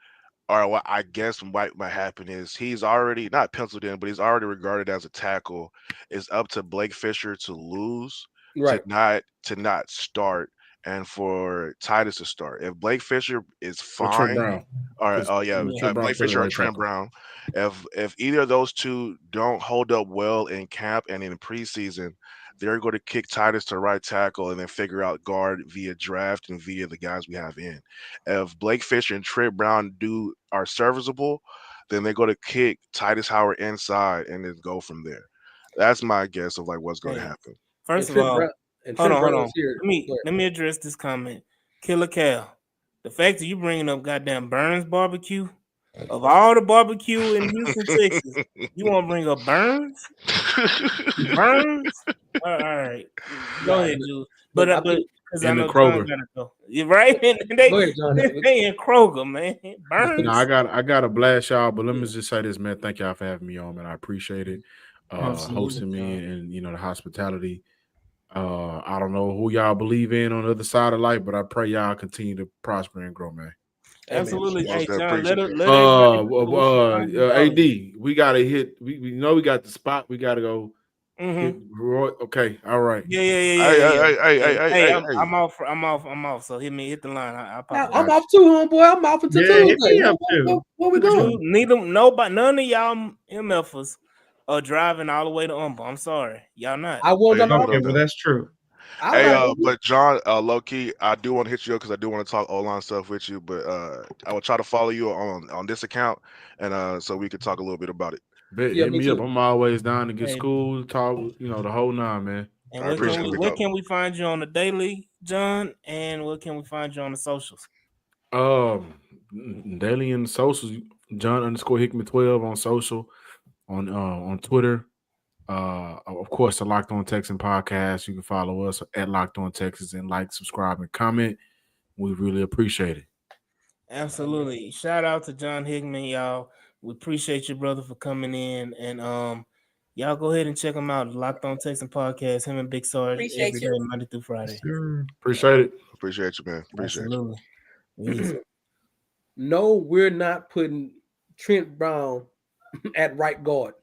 All right, what I guess might happen is he's already not penciled in, but he's already regarded as a tackle. It's up to Blake Fisher to lose, Right. to not start, and for Titus to start. If Blake Fisher is Or Trent fine, Brown. all right. Because Oh yeah, Trent Brown Blake played Fisher or right Trent tackle. Brown. If either of those two don't hold up well in camp and in preseason, they're going to kick Titus to right tackle and then figure out guard via draft and via the guys we have in. If Blake Fisher and Trent Brown are serviceable, then they're going to kick Titus Howard inside and then go from there. That's my guess of like what's going to Hey, happen. And first of Trent all, Brown and Trent hold Brown on. is here. Let me Go ahead. let me address this comment. Killer Cal, the fact that you bringing up goddamn Burns barbecue of all the barbecue in Houston, Texas, you want to bring up Burns? Burns? All right, go Nah, ahead, Jules. but I But think because I In the know John Kroger. gotta go. You're right. And go ahead, John. they in Kroger, man. No, Burns. I got to blast y'all, but let me just say this, man. Thank y'all for having me on, man. I appreciate it. Absolutely, Hosting me John. and the hospitality. I don't know who y'all believe in on the other side of life, but I pray y'all continue to prosper and grow, man. Amen. Absolutely. Most Hey, definitely John, appreciate it. let everybody know where we can find you. AD, we gotta hit. We know we got the spot. We gotta go hit Mm-hmm. Roy. Okay, all right. Hey, Yeah. hey, hey, hey, Hey, hey, hey, hey, I'm hey. I'm off. I'm off. So hit the line. I'll pop up. I'm Got off too, homeboy. I'm off until Yeah, hit Tuesday. me up too. Where we You going? nobody, none of y'all MFers are driving all the way to Umber. I'm sorry, y'all not. I won't Hey, done no, all. no, Okay, well no. that's true. I'm Hey, not. but John, low key, I do want to hit you up because I do want to talk O-line stuff with you. But I will try to follow you on this account, and so we could talk a little bit about it. Bet, Yeah, hit me me up. too. I'm always down to get Hey, school, talk, the whole nine, man. and I appreciate it, big where dog. can we find you on the daily, John? And where can we find you on the socials? Um, Daily and socials, John_Hickman12 on social, on Twitter. Of course, the Locked On Texan podcast. You can follow us at Locked On Texas and like, subscribe, and comment. We really appreciate it. Absolutely. Shout out to John Hickman, y'all. We appreciate you, brother, for coming in. And y'all go ahead and check him out. Locked On Texan Podcast, him and Big Sarge every Appreciate day, you. Monday through Friday. Sure. Appreciate it. Appreciate you, man. Appreciate you. Absolutely. Yes. No, we're not putting Trent Brown at right guard.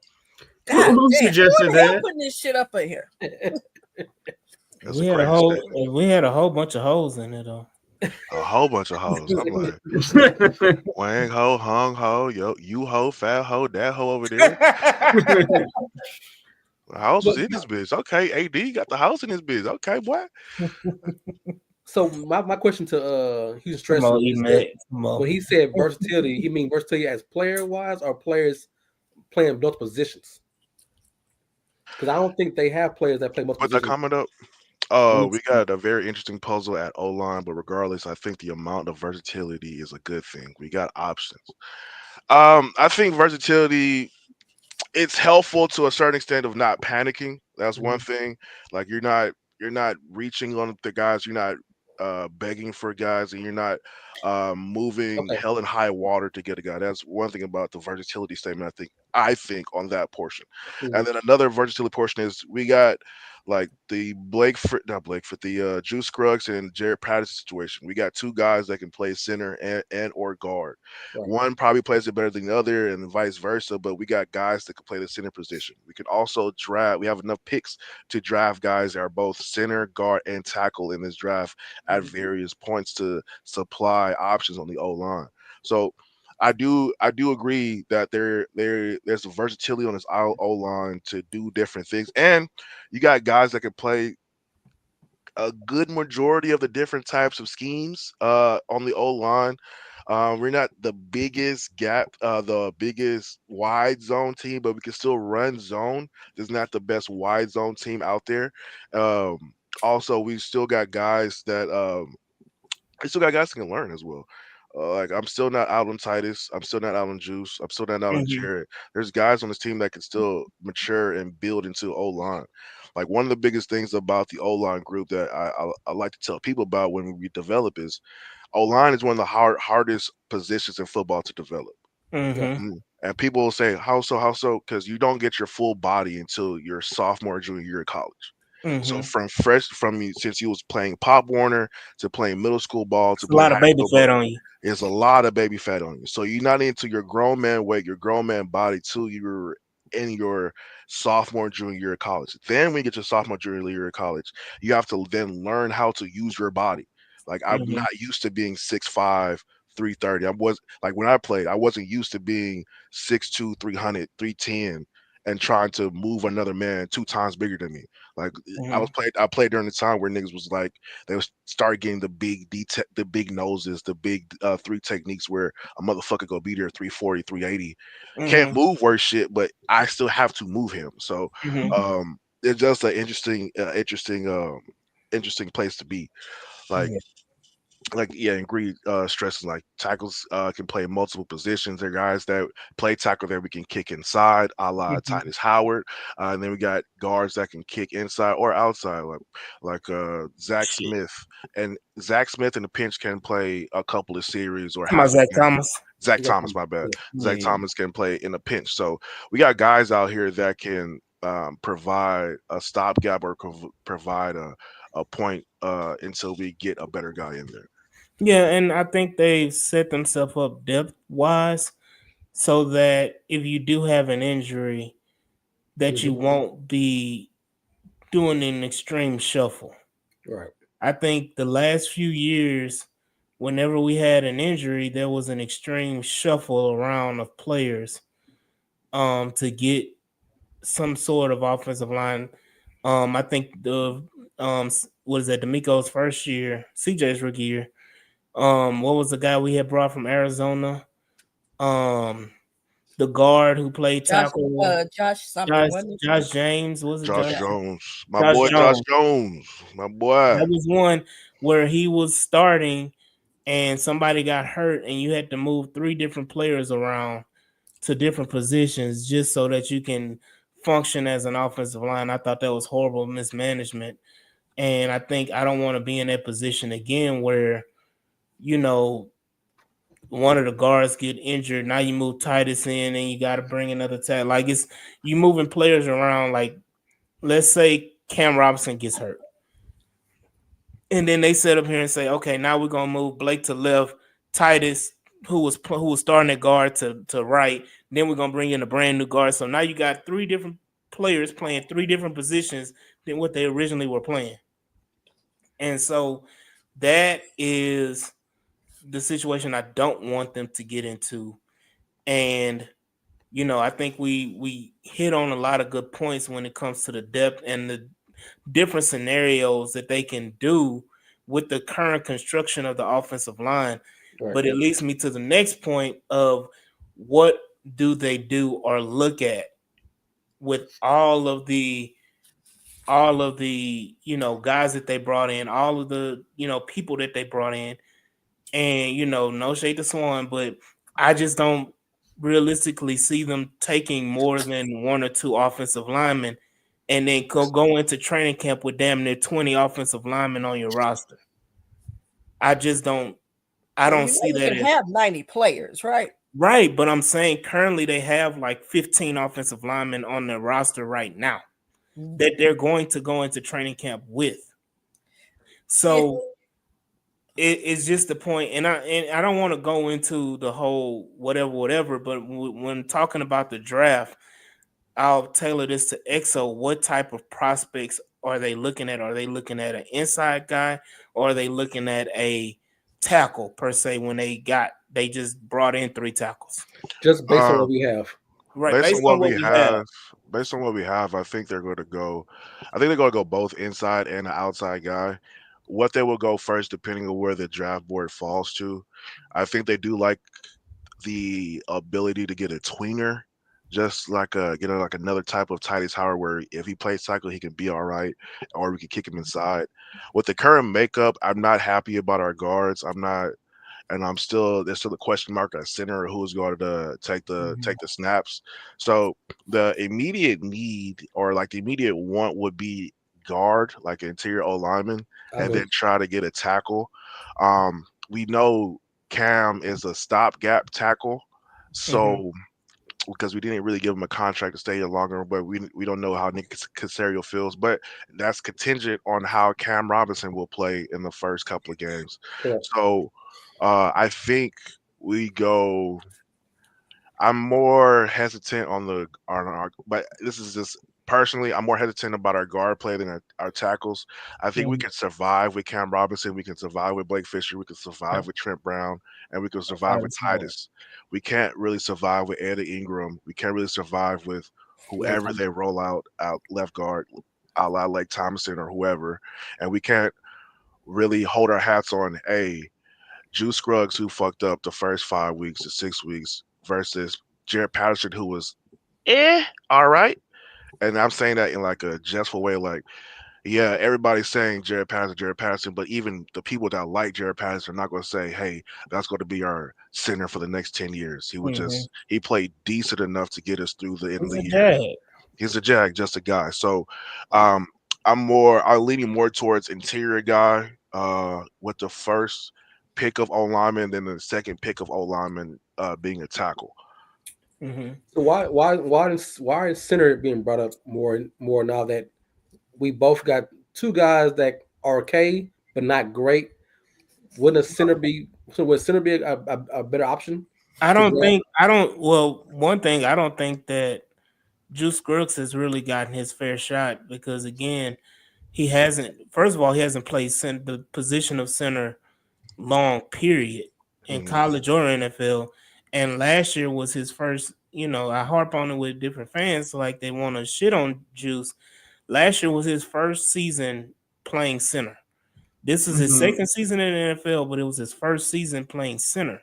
Who, God who damn, who suggested the hell that? putting this shit up in here? That's a crazy statement. We had a whole bunch of holes in it though. A whole bunch of hoes. I'm like, Wang ho, hung ho, yo, you ho, fat ho, that ho over there. The house was But in this bitch. Okay, AD got the house in this bitch. Okay, boy. so my question to Houston Come on, Stressor is that E-Mac. Come on. when he said versatility, he mean versatility as player wise or players playing both positions? Because I don't think they have players that play both Put that positions. comment up. We got a very interesting puzzle at O line, but regardless, I think the amount of versatility is a good thing. We got options. I think versatility it's helpful to a certain extent of not panicking. That's one thing. Like you're not reaching on the guys. You're not begging for guys, and you're not moving Okay. hell and high water to get a guy. That's one thing about the versatility statement. I think on that portion, and then another versatility portion is we got like the not Blake for the Juice Scruggs and Jared Patterson situation. We got two guys that can play center and or guard. Right. One probably plays it better than the other, and vice versa. But we got guys that can play the center position. We can also draft. We have enough picks to draft guys that are both center, guard, and tackle in this draft at various points to supply options on the O line. So I do agree that there's a versatility on this O line to do different things, and you got guys that can play a good majority of the different types of schemes on the O line. We're not the biggest the biggest wide zone team, but we can still run zone. There's not the best wide zone team out there. Also, we still got guys that can learn as well. Like I'm still not out on Titus. I'm still not out on Juice. I'm still not out on Mhm. Jared. There's guys on this team that can still mature and build into O line. Like one of the biggest things about the O line group that I like to tell people about when we develop is O line is one of the hardest positions in football to develop. Yeah. Mhm. And people will say, how so? How so? Because you don't get your full body until your sophomore or junior year of college. So Mm-hmm. since you was playing Pop Warner to playing middle school ball to It's a playing lot of high baby school ball, fat on you. there's a lot of baby fat on you. So you're not into your grown man weight, your grown man body till you're in your sophomore, junior year of college. Then when you get your sophomore, junior year of college, you have to then learn how to use your body. Like I'm Mm-hmm. not used to being 6'5", 330. I was like when I played, I wasn't used to being 6'2", 300, 310 and trying to move another man 2 times bigger than me. Like Mm-hmm. I played during the time where niggas was like they was start getting the big noses, the big three techniques where a motherfucker go be there 340, 380. Can't Mm-hmm. move worse shit, but I still have to move him. So Mm-hmm. it's just an interesting place to be. Like Yeah. yeah, and Greed stresses like tackles can play multiple positions. There are guys that play tackle that we can kick inside, a la Mm-hmm. Titus Howard. And then we got guards that can kick inside or outside, like Zach Shit. Smith. And Zach Smith in the pinch can play a couple of series or Come on, half a Zach game. Thomas. Zach Yeah, Thomas, my bad. yeah. Zach Yeah. Thomas can play in the pinch. So we got guys out here that can provide a stopgap or provide a point until we get a better guy in there. Yeah, and I think they've set themselves up depth wise so that if you do have an injury, that you Mhm. won't be doing an extreme shuffle. Right. I think the last few years, whenever we had an injury, there was an extreme shuffle around of players to get some sort of offensive line. I think what is that, D'Amico's first year, CJ's rookie year. What was the guy we had brought from Arizona? Um the guard who played Josh, tackle, Josh something, Josh wasn't it? Josh James, was it Josh Josh? Yeah. Jones, my Josh boy, Josh Jones. Jones, my boy. That was one where he was starting and somebody got hurt and you had to move three different players around to different positions just so that you can function as an offensive line. I thought that was horrible mismanagement. And I think I don't want to be in that position again where, you know, one of the guards get injured. Now you move Titus in and you got to bring another tag. Like it's you moving players around. Like let's say Cam Robinson gets hurt. And then they sit up here and say, okay, now we're gonna move Blake to left, Titus, who was starting at guard to right. Then we're gonna bring in a brand new guard. So now you got three different players playing three different positions than what they originally were playing. And so that is the situation I don't want them to get into. And I think we hit on a lot of good points when it comes to the depth and the different scenarios that they can do with the current construction of the offensive line. Right. But it leads me to the next point of what do they do or look at with all of the guys that they brought in, all of the people that they brought in, and no shade to Swan, but I just don't realistically see them taking more than one or two offensive linemen and then go into training camp with damn near 20 offensive linemen on your roster. I just don't I Well, don't you know see you that can as have 90 players, right? right, but I'm saying currently they have like 15 offensive linemen on their roster right now that they're going to go into training camp with. It, So it's just the point, and I don't want to go into the whole whatever, but when talking about the draft, I'll tailor this to EXO. What type of prospects are they looking at? Are they looking at an inside guy, or are they looking at a tackle per se? When they just brought in three tackles, Just based on Um, what we have. right? based on Based on what what we we have. have, I think they're going to go. I think they're going to go both inside and an outside guy. What they will go first, depending on where the draft board falls to. I think they do like the ability to get a tweener, just like like another type of Titus Howard, where if he plays tackle, he can be all right, or we can kick him inside. With the current makeup, I'm not happy about our guards. I'm not, and there's still a question mark at center who's going to take the snaps. So the immediate need or like the immediate want would be guard, like interior O lineman, I and agree. then try to get a tackle. We know Cam is a stopgap tackle, Mhm. so because we didn't really give him a contract to stay here longer, but we don't know how Nick Casario feels. But that's contingent on how Cam Robinson will play in the first couple of games. Correct. So I think we go. I'm more hesitant on our, but this is just personally, I'm more hesitant about our guard play than our tackles. I think we can survive with Cam Robinson, we can survive with Blake Fisher, we can survive with Trent Brown, and we can survive with Titus. We can't really survive with Eddie Ingram. We can't really survive with whoever they roll out left guard, a la Lake Thomason or whoever, and we can't really hold our hats on Juice Scruggs, who fucked up the first 5 weeks to 6 weeks, versus Jared Patterson, who was all right. And I'm saying that in like a jestful way, like, yeah, everybody's saying Jared Patterson, but even the people that like Jared Patterson are not going to say, hey, that's going to be our center for the next 10 years. He would just, he played decent enough to get us through the end of the year. He's a Jag, just a guy. So I'm leaning more towards interior guy with the first pick of O lineman, then the second pick of O lineman being a tackle. So why is center being brought up more now that we both got two guys that are okay but not great? Would center be a better option? One thing, I don't think that Juice Scruggs has really gotten his fair shot, because again, he hasn't played the position of center long period in college or NFL. And last year was his first, I harp on it with different fans, like they want to shit on Juice. Last year was his first season playing center. This is his second season in the NFL, but it was his first season playing center.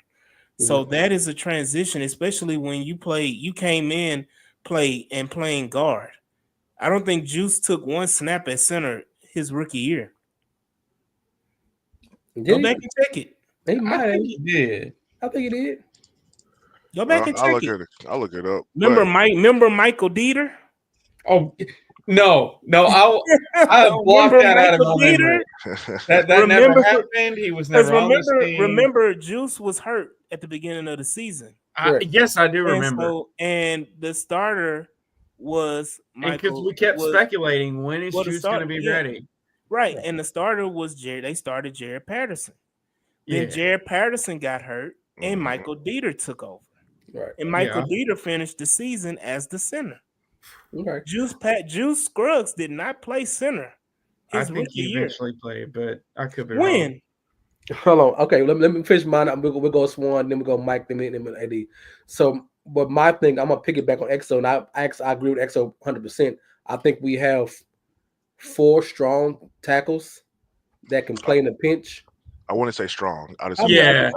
So that is a transition, especially when you came in playing guard. I don't think Juice took one snap at center his rookie year. Go back and check it. I think he did. Go back and check it. I'll look it up. Remember Michael Dieter? Oh no! I blocked that out of my memory. That never happened. He was never on this team. Remember, Juice was hurt at the beginning of the season. Yes, I do remember. And the starter was Michael. Because we kept speculating, when is Juice going to be ready? Right, and the starter was Jared. They started Jared Patterson. Then Jared Patterson got hurt, and Michael Dieter took over. Right, and Michael Dieter finished the season as the center. Okay. Juice Scruggs did not play center. I think he eventually played, but I could be wrong. Hold on. Okay, let me finish mine. We'll go Swan, then we go Mike, then AD. So, but my thing, I'm gonna piggyback on EXO, and I agree with EXO 100%. I think we have 4 strong tackles that can play in the pinch. I wouldn't say strong. Viable.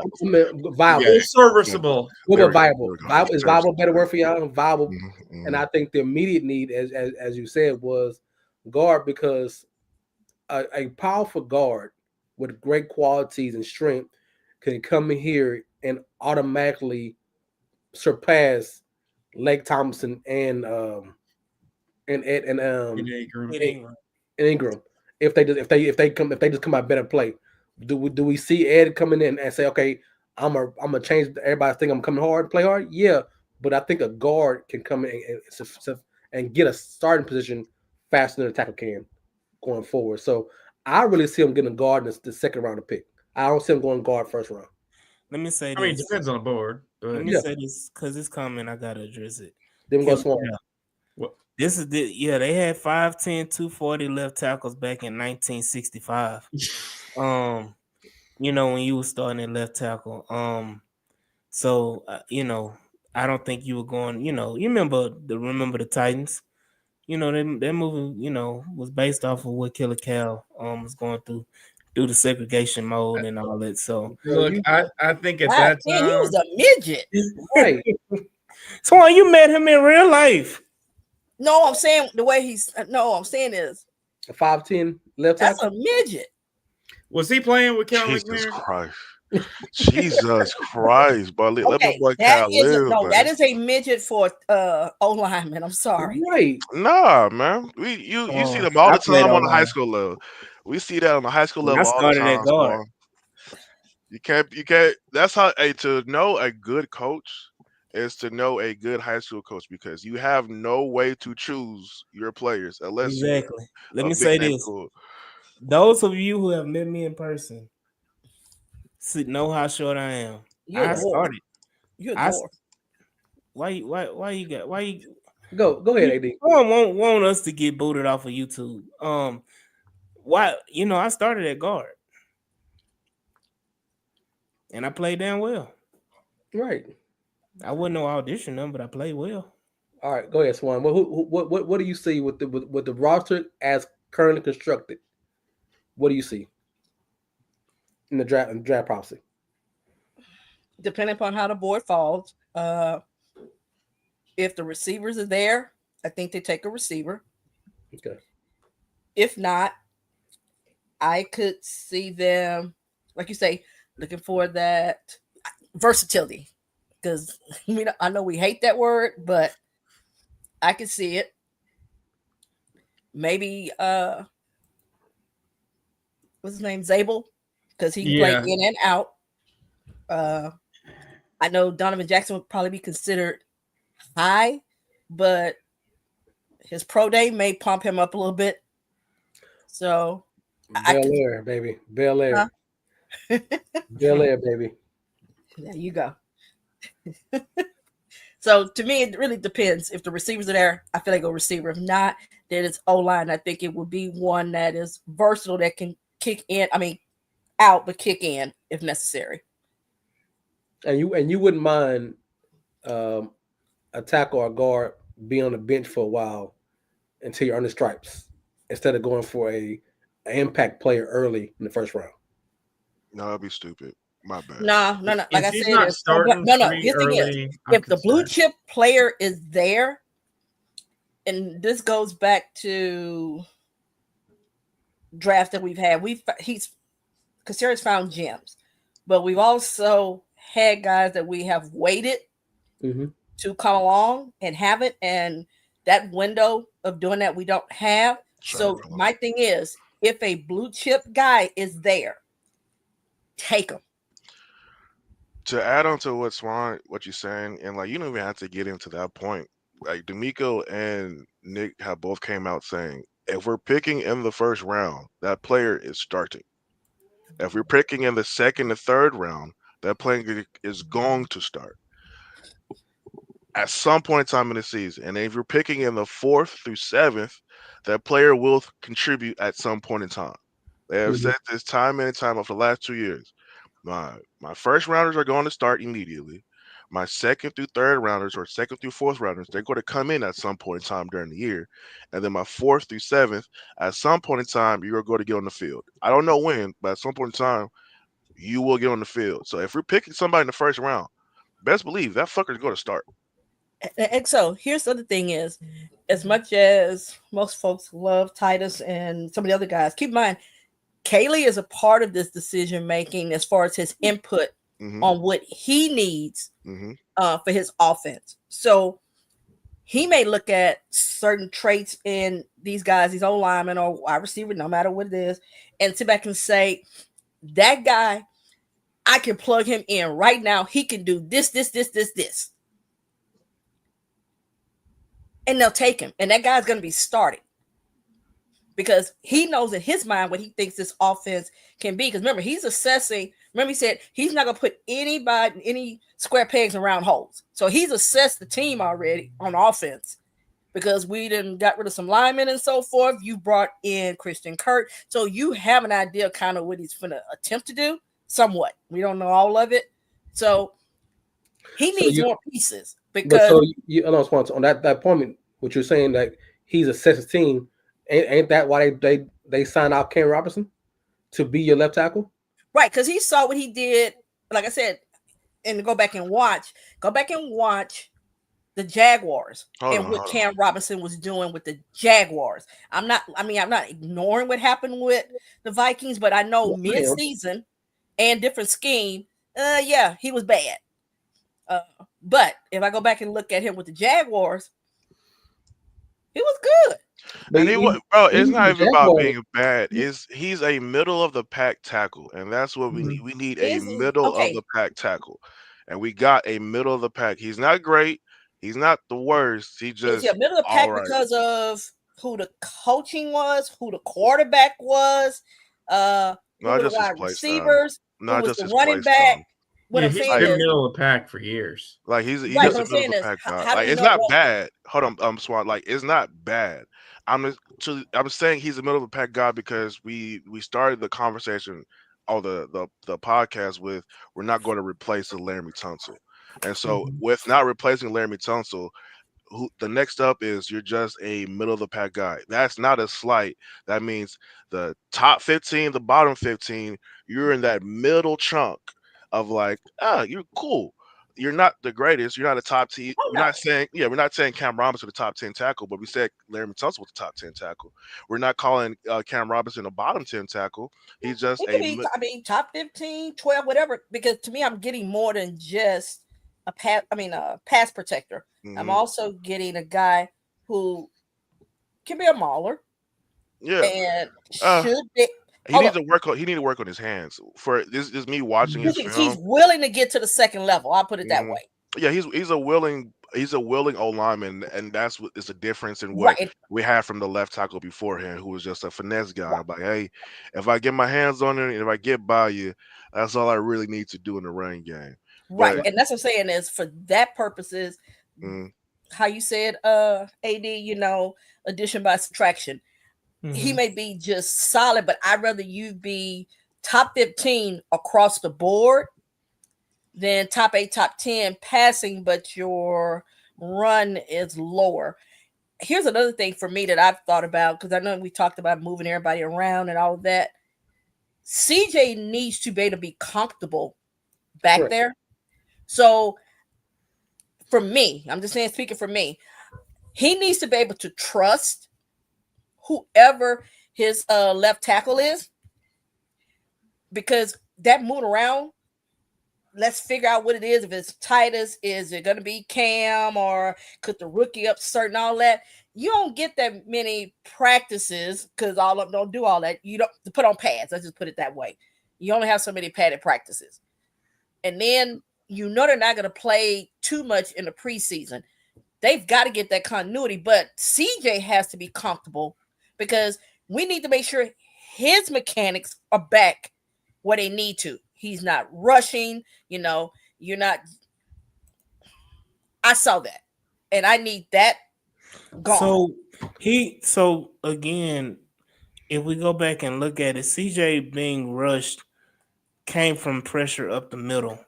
Serviceable. Viable. Is viable a better word for y'all? Viable. And I think the immediate need, as you said, was guard, because a powerful guard with great qualities and strength can come in here and automatically surpass Lake Thompson and Ingram if they just come out better play. Do we see Ed coming in and say, okay, I'm gonna change everybody's thing, I'm coming hard, play hard? Yeah, but I think a guard can come in and get a starting position faster than a tackle can going forward. So I really see him getting a guard in the second round of pick. I don't see him going guard first round. Let me say this. I mean, it depends on the board. Let me say this, because it's coming. I gotta address it. Then we go Swan. This is they had 5'10", 240 left tackles back in 1965. When you were starting at left tackle. So I don't think you were going. You remember the Titans. That movie, was based off of what Killer Cal was going through the segregation mode and all that. So look, I think at that time he was a midget. Right. So you met him in real life? No, I'm saying the way he's. No, I'm saying is a 5'10" left tackle. That's a midget. Was he playing with Cal Jesus McNair? Christ. Jesus Christ, but let my boy Cal live. That is a midget for O lineman. I'm sorry. Right. Nah, man. You see them all the time on the high school level. We see that on the high school level all the time. You can't. That's how to know a good coach is to know a good high school coach because you have no way to choose your players unless you're Exactly. Let a me big say name this: school. those of you who have met me in person know how short I am. You're a I dwarf. started. You're a I dwarf. why you got why you Go ahead, AD. want us to get booted off of YouTube? Why I started at guard and I played damn well. Right. I wasn't no auditioner, but I played well. All right, go ahead, Swan. What do you see with the roster as currently constructed? What do you see in the draft policy? Depending upon how the board falls, if the receivers are there, I think they take a receiver. Okay. If not, I could see them, like you say, looking for that versatility. Because I know we hate that word, but I can see it. Maybe what's his name? Zabel, because he can play in and out. I know Donovan Jackson would probably be considered high, but his pro day may pump him up a little bit. So Bel Air, baby. Bel Air. Huh? Bel Air, baby. There you go. So to me, it really depends. If the receivers are there, I feel like a receiver. If not, then it's O-line. I think it would be one that is versatile that can kick in. I mean, out, but kick in if necessary. And you wouldn't mind a tackle or a guard be on the bench for a while until you're on the stripes instead of going for an impact player early in the first round. No, that'd be stupid. My bad. No. Like if I he's said, not starting no. His thing is, early, if the blue chip player is there, and this goes back to drafts that we've had, Caceres found gems, but we've also had guys that we have waited to come along and have it, and that window of doing that we don't have. So my thing is, if a blue chip guy is there, take him. To add on to what you're saying, and like you don't even have to get into that point. Like D'Amico and Nick have both came out saying, if we're picking in the first round, that player is starting. If we're picking in the second and third round, that player is going to start at some point in time in the season. And if you're picking in the fourth through seventh, that player will contribute at some point in time. They have said this time and time over the last 2 years. My first rounders are going to start immediately. My second through third rounders or second through fourth rounders, they're going to come in at some point in time during the year. And then my fourth through seventh, at some point in time, you're going to get on the field. I don't know when, but at some point in time, you will get on the field. So if we're picking somebody in the first round, best believe that fucker's going to start. And so here's the other thing is, as much as most folks love Titus and some of the other guys, keep in mind, Kaylee is a part of this decision making as far as his input on what he needs for his offense. So he may look at certain traits in these guys, these old linemen or wide receiver, no matter what it is, and sit back and say, that guy, I can plug him in right now. He can do this. And they'll take him. And that guy's going to be starting. Because he knows in his mind what he thinks this offense can be. Because remember, he's assessing. Remember, he said he's not going to put any square pegs in round holes. So he's assessed the team already on offense. Because we done got rid of some linemen and so forth. You brought in Christian Kirk. So you have an idea kind of what he's going to attempt to do. Somewhat. We don't know all of it. So he needs more pieces. Because so you on that point, what you're saying that he's assessed his team. Ain't that why they signed out Ken Robinson to be your left tackle? Right, because he saw what he did. Like I said, and go back and watch the Jaguars what Cam Robinson was doing with the Jaguars. I'm not ignoring what happened with the Vikings, but I know mid-season and different scheme. He was bad. But if I go back and look at him with the Jaguars, he was good. And it's not even about being bad. He's a middle of the pack tackle, and that's what we need. We need a middle of the pack tackle. and we got a middle of the pack. He's not great. He's not the worst. He Is he a just middle of the all pack right. because of who the coaching was, who the quarterback was, who were the Just his wide play style. receivers, who Not was just the his play running back? style. What I'm he's saying been is, middle of the pack for years. Like he's right? just What a I'm middle of saying the is, pack guy. how do Like we it's know not what? bad. Hold on, Swan. Like it's not bad. I'm saying he's a middle of the pack guy because we started the conversation or the podcast with we're not going to replace the Laramie Tunsil. And so Mhm. with not replacing Laramie Tunsil, who the next up is you're just a middle of the pack guy. That's not a slight. That means the top 15, the bottom 15, you're in that middle chunk of like, you're cool. You're not the greatest. You're not a top 10. Oh We're no, not saying, we're not saying Cam Robinson the top 10 tackle, but we said Larry Tunsil was the top 10 tackle. We're not calling Cam Robinson a bottom 10 tackle. He's just it could be. I mean, top 15, 12, whatever. Because to me, I'm getting more than just a pass. I mean, a pass protector. I'm mhm. also getting a guy who can be a mauler Yeah. and Uh, should be. he Hold needs up. to work on. He need to work on his hands. For this is me watching his He's film. willing to get to the second level. I'll put it that Mhm. way. Yeah, he's a willing old lineman, and that's what is a difference in what Right. we had from the left tackle beforehand, who was just a finesse guy. Right. Like, hey, if I get my hands on it, and if I get by you, that's all I really need to do in the running game. Right. But And that's what I'm saying is for that purposes, mm, how you said AD, addition by subtraction. He Mhm. may be just solid, but I'd rather you be top 15 across the board than top 8, top 10 passing, but your run is lower. Here's another thing for me that I've thought about because I know we talked about moving everybody around and all of that. CJ needs to be able to be comfortable back Correct. there. So for me, I'm just saying, speaking for me, he needs to be able to trust whoever his left tackle is because that move around, let's figure out what it is. If it's Titus, is it going to be Cam or could the rookie up certain all that? You don't get that many practices because all of them don't do all that. You don't to put on pads. Let's just put it that way. You only have so many padded practices. And then they're not going to play too much in the preseason. They've got to get that continuity, but CJ has to be comfortable because we need to make sure his mechanics are back where they need to. He's not rushing, you're not. I saw that, and I need that gone. So again, if we go back and look at it, CJ being rushed came from pressure up the middle.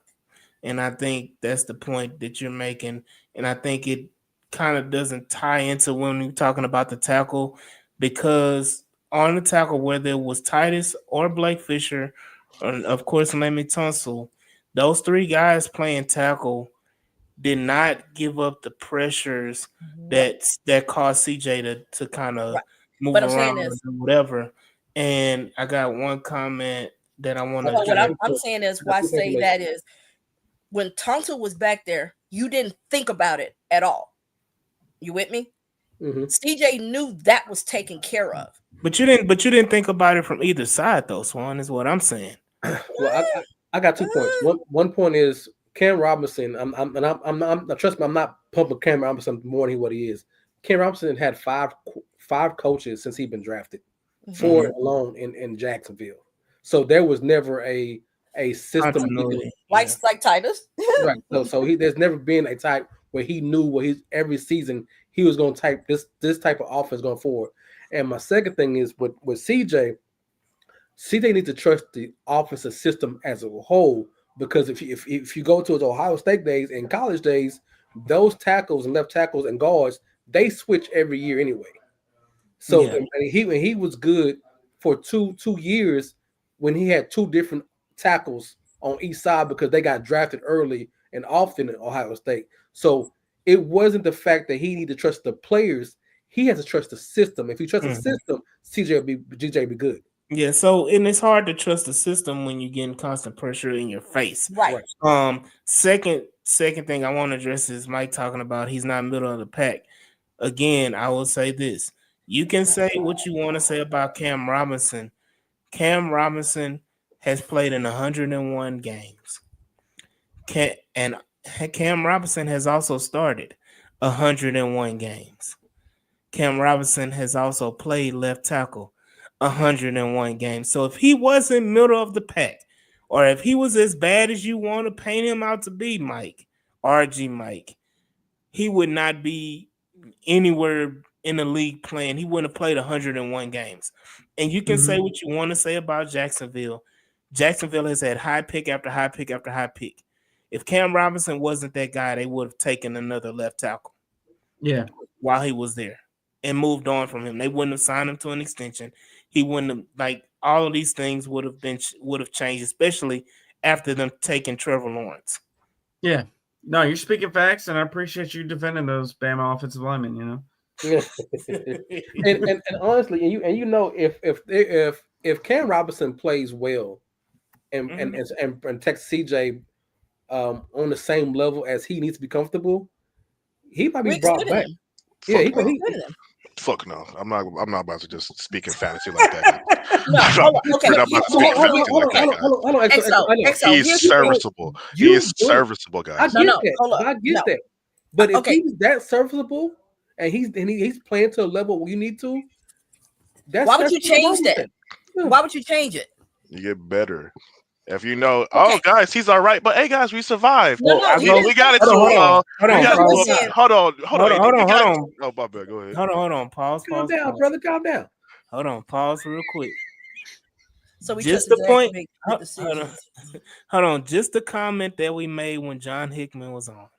And I think that's the point that you're making. And I think it kind of doesn't tie into when we're talking about the tackle because on the tackle, whether it was Titus or Blake Fisher, and of course, Lemmy Tunsil, those three guys playing tackle did not give up the pressures Right, that caused CJ to kind of right. move But I'm around saying or is, do whatever. And I got one comment that I want to what address. I'm saying is, I got why I two things to say make. that is when Tonsil was back there, you didn't think about it at all. You with me? Mm-hmm. CJ knew that was taken care of. But you didn't think about it from either side though, Swan, is what I'm saying. Well, I got 2 points. One point is Cam Robinson. Trust me, I'm not pumping Cam Robinson more than what he is. Cam Robinson had five coaches since he's been drafted, four Mhm. alone in Jacksonville. So there was never a system given. Continuity. like Yeah. like Titus. Right. So there's never been a type where he knew what he's every season he was going to type this type of offense going forward. And my second thing is with CJ. CJ needs to trust the offensive system as a whole because if you go to his Ohio State days and college days, those tackles and left tackles and guards they switch every year anyway. So Yeah. when he was good for two years when he had two different tackles on each side because they got drafted early and often in Ohio State. So it wasn't the fact that he needed to trust the players; he has to trust the system. If he trusts the Mhm. system, GJ will be good. Yeah. So and it's hard to trust the system when you're getting constant pressure in your face. Right. Right. Second thing I want to address is Mike talking about he's not middle of the pack. Again, I will say this. You can say what you want to say about Cam Robinson. Cam Robinson has played in 101 games. Cam Robinson has also started 101 games. Cam Robinson has also played left tackle 101 games. So if he wasn't middle of the pack, or if he was as bad as you want to paint him out to be, RG Mike, he would not be anywhere in the league playing. He wouldn't have played 101 games. And you can say what you want to say about Jacksonville. Jacksonville has had high pick after high pick after high pick. If Cam Robinson wasn't that guy, they would have taken another left tackle. Yeah. While he was there and moved on from him. They wouldn't have signed him to an extension. He wouldn't have, all of these things would have changed, especially after them taking Trevor Lawrence. Yeah. No, you're speaking facts, and I appreciate you defending those Bama offensive linemen, you know. and honestly, and you know, if Cam Robinson plays well and takes CJ on the same level as he needs to be comfortable, he might be brought back. Yeah, he fuck no. I'm not about to just speak in fantasy like that. He's serviceable. He is serviceable, guys. I get that. But if he's that serviceable and he's playing to a level where you need to, why would you change that? Why would you change it? You get better. If you know, guys, he's all right. But hey, guys, we survived. We got it. Hold on. Oh, my bad. Go ahead. Hold on. Pause. Calm down, brother. Calm down. Hold on. Pause real quick. So we just the point. Hold on. Just the comment that we made when John Hickman was on.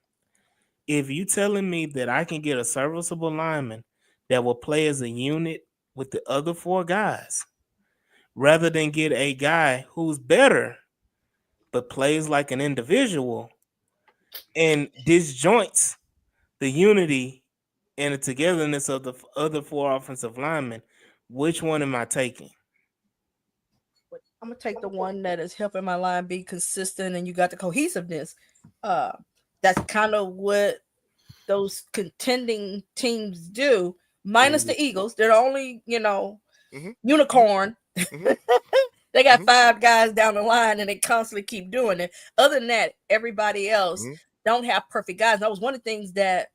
If you telling me that I can get a serviceable lineman that will play as a unit with the other four guys, rather than get a guy who's better but plays like an individual and disjoints the unity and the togetherness of the other four offensive linemen, which one am I taking? I'm going to take the one that is helping my line be consistent and you got the cohesiveness. That's kind of what those contending teams do, minus the Eagles. They're the only, unicorn. They got 5 guys down the line and they constantly keep doing it. Other than that, everybody else don't have perfect guys. And that was one of the things that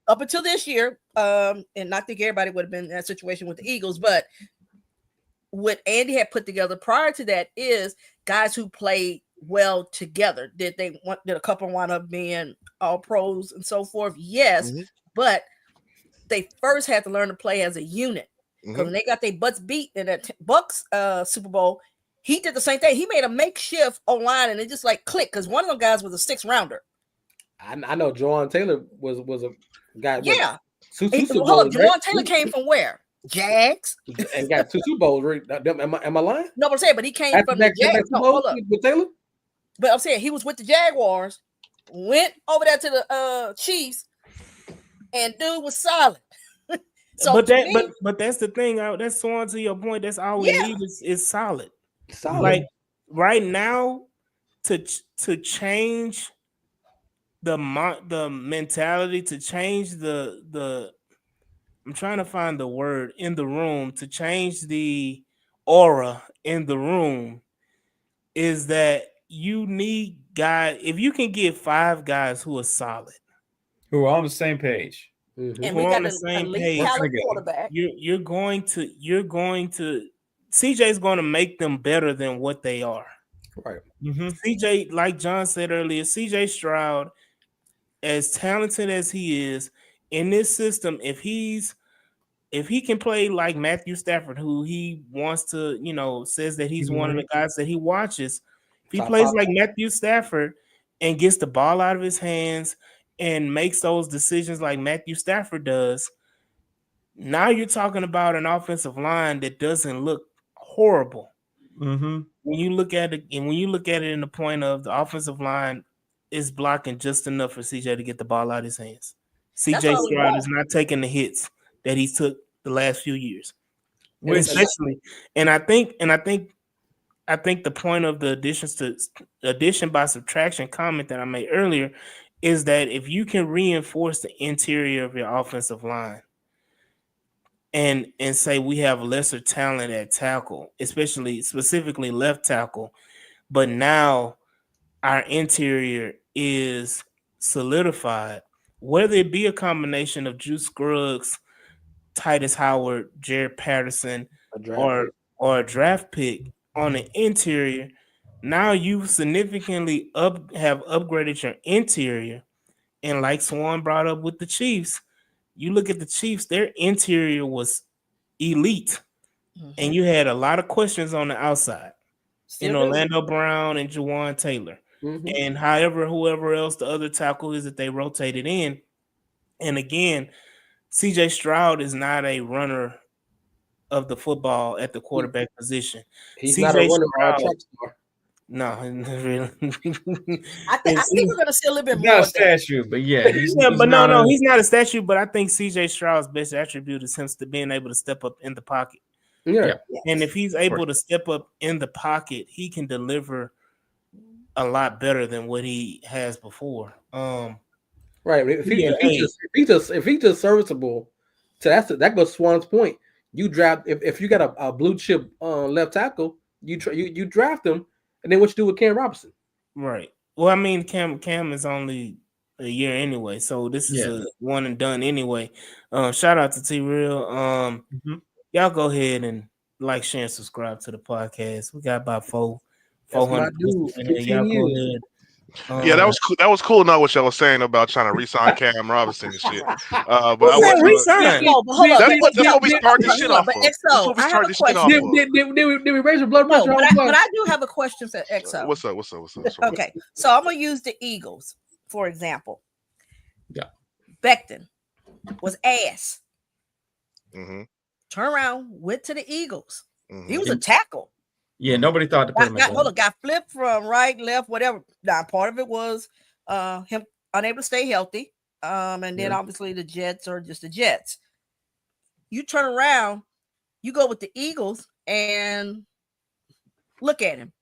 up until this year, and I think everybody would have been in that situation with the Eagles, but what Andy had put together prior to that is guys who played well together. Did a couple wind up being all pros and so forth? Yes, but they first had to learn to play as a unit. Because when they got their butts beat in that Bucks Super Bowl, he did the same thing. He made a makeshift O-line and it just clicked because one of them guys was a 6th rounder. I know Jawan Taylor was a guy. Yeah. Jawan Taylor came from where? Jags. And got 2 Super Bowls. Am I lying? No, but I'm saying, but he came from the Jags. With Taylor? But I'm saying he was with the Jaguars, went over there to the Chiefs, and dude was solid. So but that's the thing. That's on to your point. That's all we need is solid. Like right now, to change the mentality, to change the I'm trying to find the word in the room, to change the aura in the room, is that you need guys. If you can get 5 guys who are solid, who are on the same page. And we got the same page. Quarterback. You're going to CJ's going to make them better than what they are. Right. CJ, like John said earlier, CJ Stroud, as talented as he is in this system, if he can play like Matthew Stafford, who he wants to, says that he's one of the guys that he watches. If he plays like Matthew Stafford and gets the ball out of his hands and makes those decisions like Matthew Stafford does, now you're talking about an offensive line that doesn't look horrible. When you look at it, and when you look at it in the point of the offensive line is blocking just enough for CJ to get the ball out of his hands. CJ Stroud is not taking the hits that he took the last few years. And especially, and I think the point of the addition by subtraction comment that I made earlier is that if you can reinforce the interior of your offensive line and say we have lesser talent at tackle, specifically left tackle, but now our interior is solidified, whether it be a combination of Juice Scruggs, Titus Howard, Jared Patterson, or a draft pick on the interior. Now you significantly have upgraded your interior, and like Swan brought up with the Chiefs, you look at the Chiefs, their interior was elite, and you had a lot of questions on the outside. Orlando Brown and Juwan Taylor, and whoever else the other tackle is that they rotated in. And again, CJ Stroud is not a runner of the football at the quarterback position. He's CJ not a runner or a Stroud, track star. no, really. I think we're gonna see a little bit He's more. not a Of that. statue, but yeah, he's but not no, he's not a statue. But I think CJ Stroud's best attribute is him being able to step up in the pocket. Yeah. And if he's able to step up in the pocket, he can deliver a lot better than what he has before. Right. If he's just serviceable, so that goes Swan's point. You draft if you got a blue chip left tackle, you draft him, and then what you do with Cam Robinson? Right. Well, I mean, Cam is only a year anyway, so this is a one and done anyway. Shout out to T Real. Y'all go ahead and like, share, and subscribe to the podcast. We got about 400. Y'all go ahead. Yeah, that was cool. Not what y'all was saying about trying to re-sign Cam Robinson and shit. But I was re-sign. That's what we start this shit off of. That's what we start this shit off of. Did we raise your blood pressure? But I do have a question for XO. What's up? Okay, so I'm gonna use the Eagles for example. Yeah, Becton was ass. Turn around, went to the Eagles. He was a tackle. Yeah, nobody thought to put him. Got flipped from right, left, whatever. Now, part of it was him unable to stay healthy, and then obviously the Jets are just the Jets. You turn around, you go with the Eagles, and look at him.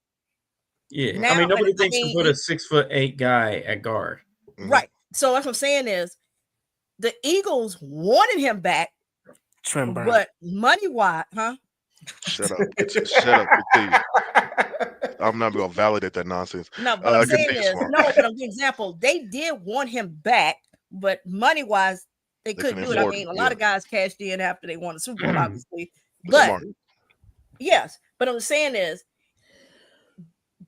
Yeah, now, I mean nobody thinks to put a 6'8" guy at guard. Right. So what I'm saying is, the Eagles wanted him back, but money wise, huh? Shut up. I'm not going to validate that nonsense. No, but I'm saying is, but an example, they did want him back, but money wise, they couldn't do it. I mean, a lot of guys cashed in after they won the Super Bowl, obviously. But yes, but I'm saying is,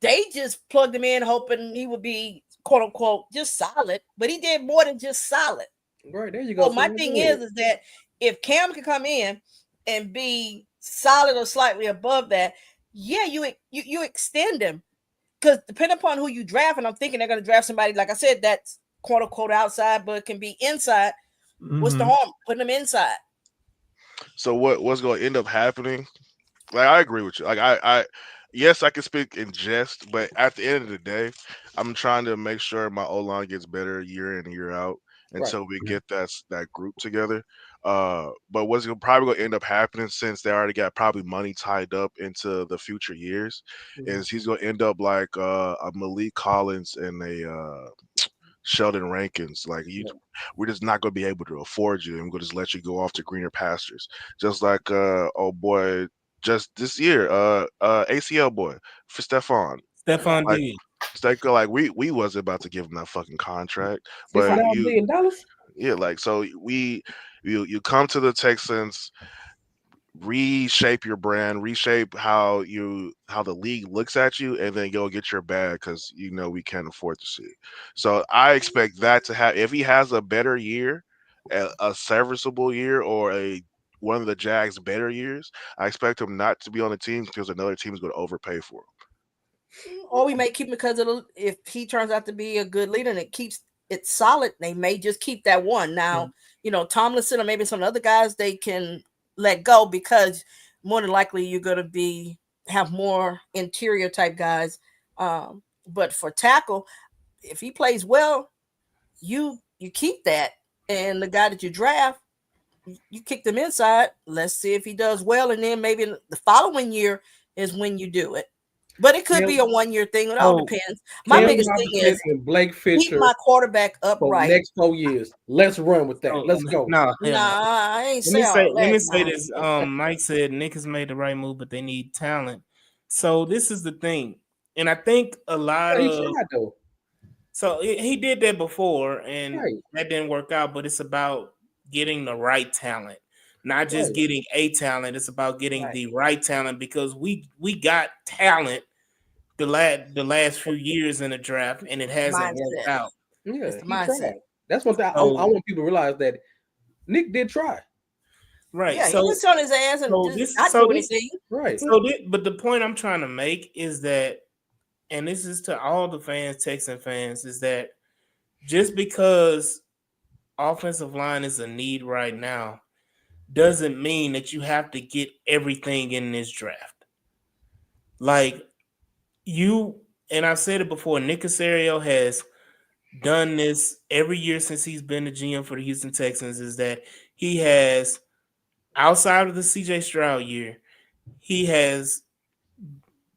they just plugged him in, hoping he would be quote unquote just solid, but he did more than just solid. Right, there you go. So my thing is that if Cam can come in and be solid or slightly above that, you extend him, because depending upon who you draft, and I'm thinking they're going to draft somebody, like I said, that's quote unquote outside but can be inside. What's the harm putting them inside? So what's going to end up happening? Like, I agree with you. Like, I yes, I can speak in jest, but at the end of the day, I'm trying to make sure my O-line gets better year in and year out until we get that group together. But what's probably going to end up happening, since they already got probably money tied up into the future years, is he's going to end up like a Malik Collins and a Sheldon Rankins. Like, we're just not going to be able to afford you, and we're going to just let you go off to greener pastures. Just like just this year, ACL boy for Stephon Diggs. Like we wasn't about to give him that fucking contract, but $6 million. Yeah, like, so you come to the Texans, reshape your brand, reshape how the league looks at you, and then go get your bag, because we can't afford to see it. So I expect that to have, if he has a better year, a serviceable year, or one of the Jags' better years, I expect him not to be on the team because another team is going to overpay for him. Or we may keep him because if he turns out to be a good leader and it keeps it solid, they may just keep that one. Now, Tomlinson or maybe some other guys they can let go, because more than likely you're going to have more interior type guys. But for tackle, if he plays well, you keep that, and the guy that you draft, you kick them inside. Let's see if he does well, and then maybe the following year is when you do it. But it could be a 1 year thing. It all depends. My biggest thing is Blake Fisher, keep my quarterback upright. Next 4 years. Let's run with that. Let's go. I ain't saying. Let me say this. Mike said Nick has made the right move, but they need talent. So this is the thing. And I think a lot He of tried though. so he did that before, and Right. that didn't work out. But it's about getting the right talent, not just Right. getting a talent. It's about getting Right. the right talent because we got talent the last few years in the draft, and it hasn't worked Mindset. out. Yeah, It's the he mindset. tried. That's one thing I So want people to realize, that Nick did try. right, Yeah, he so was on his ass and so just this not so do this anything. Right. so this, but the point I'm trying to make is that, and this is to all the fans, Texan fans, is that just because offensive line is a need right now doesn't mean that you have to get everything in this draft. Like you, and I've said it before, Nick Caserio has done this every year since he's been the GM for the Houston Texans, is that he has, outside of the CJ Stroud year, he has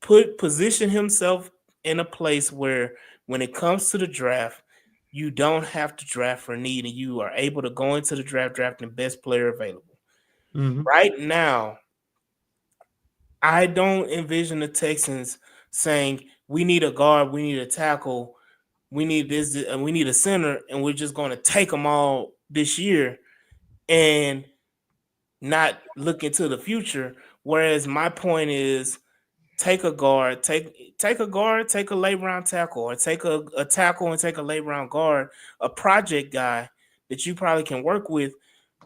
positioned himself in a place where when it comes to the draft, you don't have to draft for need, and you are able to go into the draft drafting the best player available. Mm-hmm. Right now, I don't envision the Texans saying we need a guard, we need a tackle, we need this, and we need a center, and we're just going to take them all this year and not look into the future. Whereas my point is, take a guard, take a guard, take a late round tackle, or take a tackle and take a late round guard, a project guy that you probably can work with.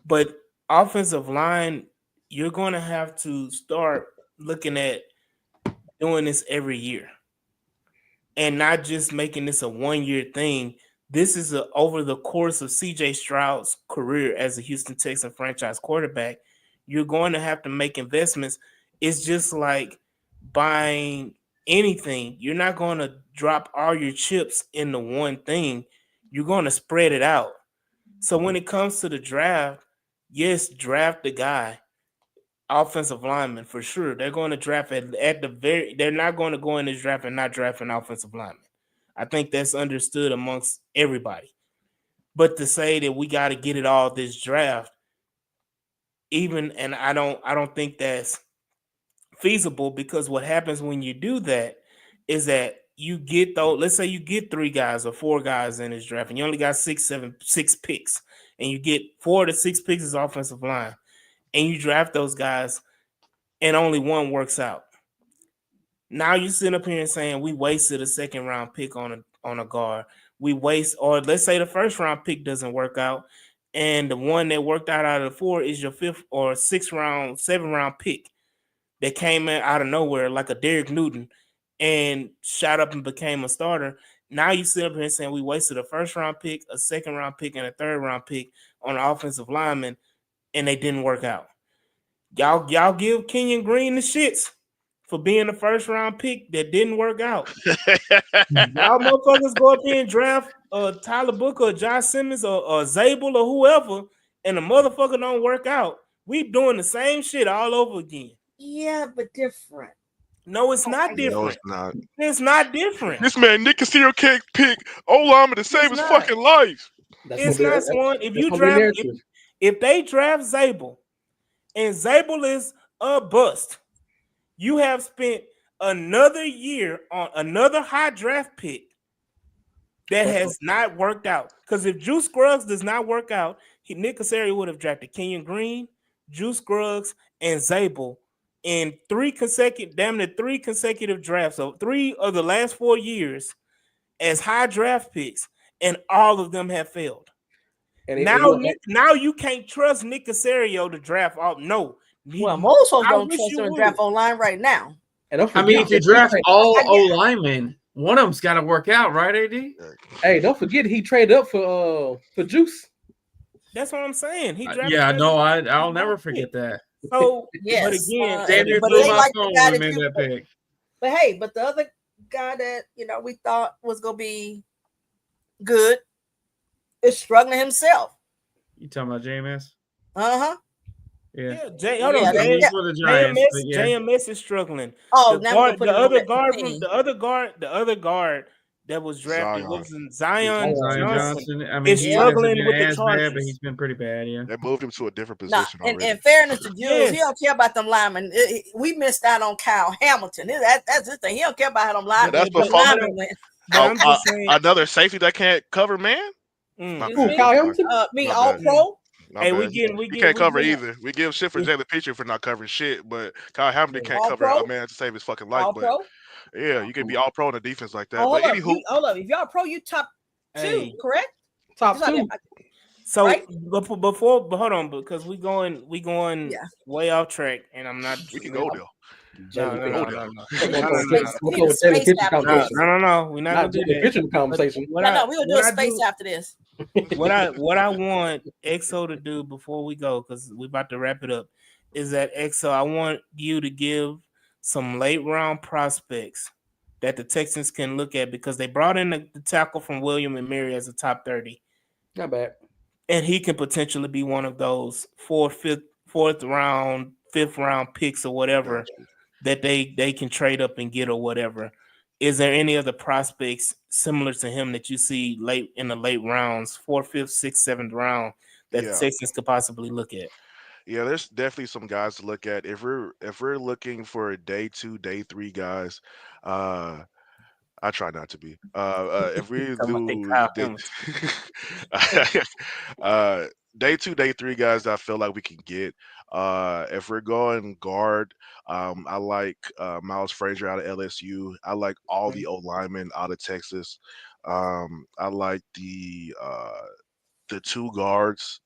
But offensive line, you're going to have to start looking at doing this every year and not just making this a 1-year thing. This is over the course of CJ Stroud's career as a Houston Texan franchise quarterback. You're going to have to make investments. It's just like buying anything. You're not going to drop all your chips into one thing. You're going to spread it out. So when it comes to the draft, yes, draft the guy, offensive lineman for sure. They're going to draft at the very. They're not going to go in this draft and not draft an offensive lineman. I think that's understood amongst everybody. But to say that we got to get it all this draft, and I don't think that's feasible, because what happens when you do that is that you get those. Let's say you get 3 guys or 4 guys in this draft, and you only got 6 picks, and you get 4 to 6 picks as offensive line, and you draft those guys, and only one works out. Now you sit up here and saying we wasted a 2nd round pick on a guard. Or let's say the 1st round pick doesn't work out, and the one that worked out of the 4 is your 5th or 6th round, 7th round pick that came in out of nowhere like a Derek Newton and shot up and became a starter. Now you sit up here and saying we wasted a 1st round pick, a 2nd round pick, and a 3rd round pick on an offensive lineman, and they didn't work out. Y'all give Kenyon Green the shits for being the 1st round pick that didn't work out. Y'all motherfuckers go up here and draft Tyler Booker or Josh Simmons or Zabel or whoever, and the motherfucker don't work out. We doing the same shit all over again. Yeah, but different. No, it's not different. No, it's not. It's not different. This man Nick Caserio can't pick O-lineman to save his fucking life. It's not one. If you draft, if they draft Zabel, and Zabel is a bust, you have spent another year on another high draft pick that has not worked out. Because if Juice Scruggs does not work out, Nick Caserio would have drafted Kenyon Green, Juice Scruggs, and Zabel in 3 consecutive drafts. So 3 of the last 4 years as high draft picks, and all of them have failed. And now you can't trust Nick Caserio to draft off. No. Well, most folks don't trust him to draft O-line right now. I mean, if you draft all O-linemen, one of them's got to work out, right, AD? Hey, don't forget he traded up for Juice. That's what I'm saying. He drafted. Yeah, no, I'll never forget that. So, yes, but again, Xavier threw my phone when we made that pick. But hey, the other guy that we thought was gonna be good is struggling himself. You talking about JMS? Uh-huh. Yeah. JMS is struggling. Oh, the other guard that was drafted. Zion. Wasn't Zion Zion Johnson Johnson. I mean, is he hasn't struggling been with the as bad, but Chargers. he's been pretty bad. Yeah. They moved him to a different Nah, position in already. fairness to Jules, he Yes. don't care about them linemen. We missed out on Kyle Hamilton. That's his thing. He don't care about how them Yeah, that's the before linemen went. But I'm just saying. another safety that can't cover man. My Excuse bad. me? Kyle Hamilton? Me My all bad. pro. My Hey, bad. He can't cover either. We give shit for Jalen Pitcher for not covering shit, but Kyle Hamilton can't All cover pro? a man to save his fucking life. All But pro. yeah, you can be all pro in a defense like that. Oh, But anywho, hold up. If y'all pro, you top two, Hey. correct? Top It's like two. that. So Right? but hold on, because we going Yeah. way off track, and I'm not. we can go there. No, no, no, Go no, there. no. We need No, a no, no, space. no. We need a space after No, this. no. We're not Not gonna do the that. pitching conversation. What No, I, we're gonna do what a I space do, after this. what I want EXO to do before we go, because we're about to wrap it up, is that EXO, I want you to give some late round prospects that the Texans can look at, because they brought in the tackle from William and Mary as a top 30. Not bad. And he can potentially be one of those fourth round, fifth round picks or whatever that they can trade up and get or whatever. Is there any other prospects similar to him that you see late in the late rounds, fourth, fifth, sixth, seventh round, that the Yeah. Texans could possibly look at? Yeah, there's definitely some guys to look at. If we're looking for day 2, day 3 guys, uh I try not to be. If we Talking about they do Kyle day, Hamilton. uh, day 2, day 3 guys that I feel like we can get. If we're going guard, I like Miles Frazier out of LSU. I like all the O linemen out of Texas. I like the 2 guards.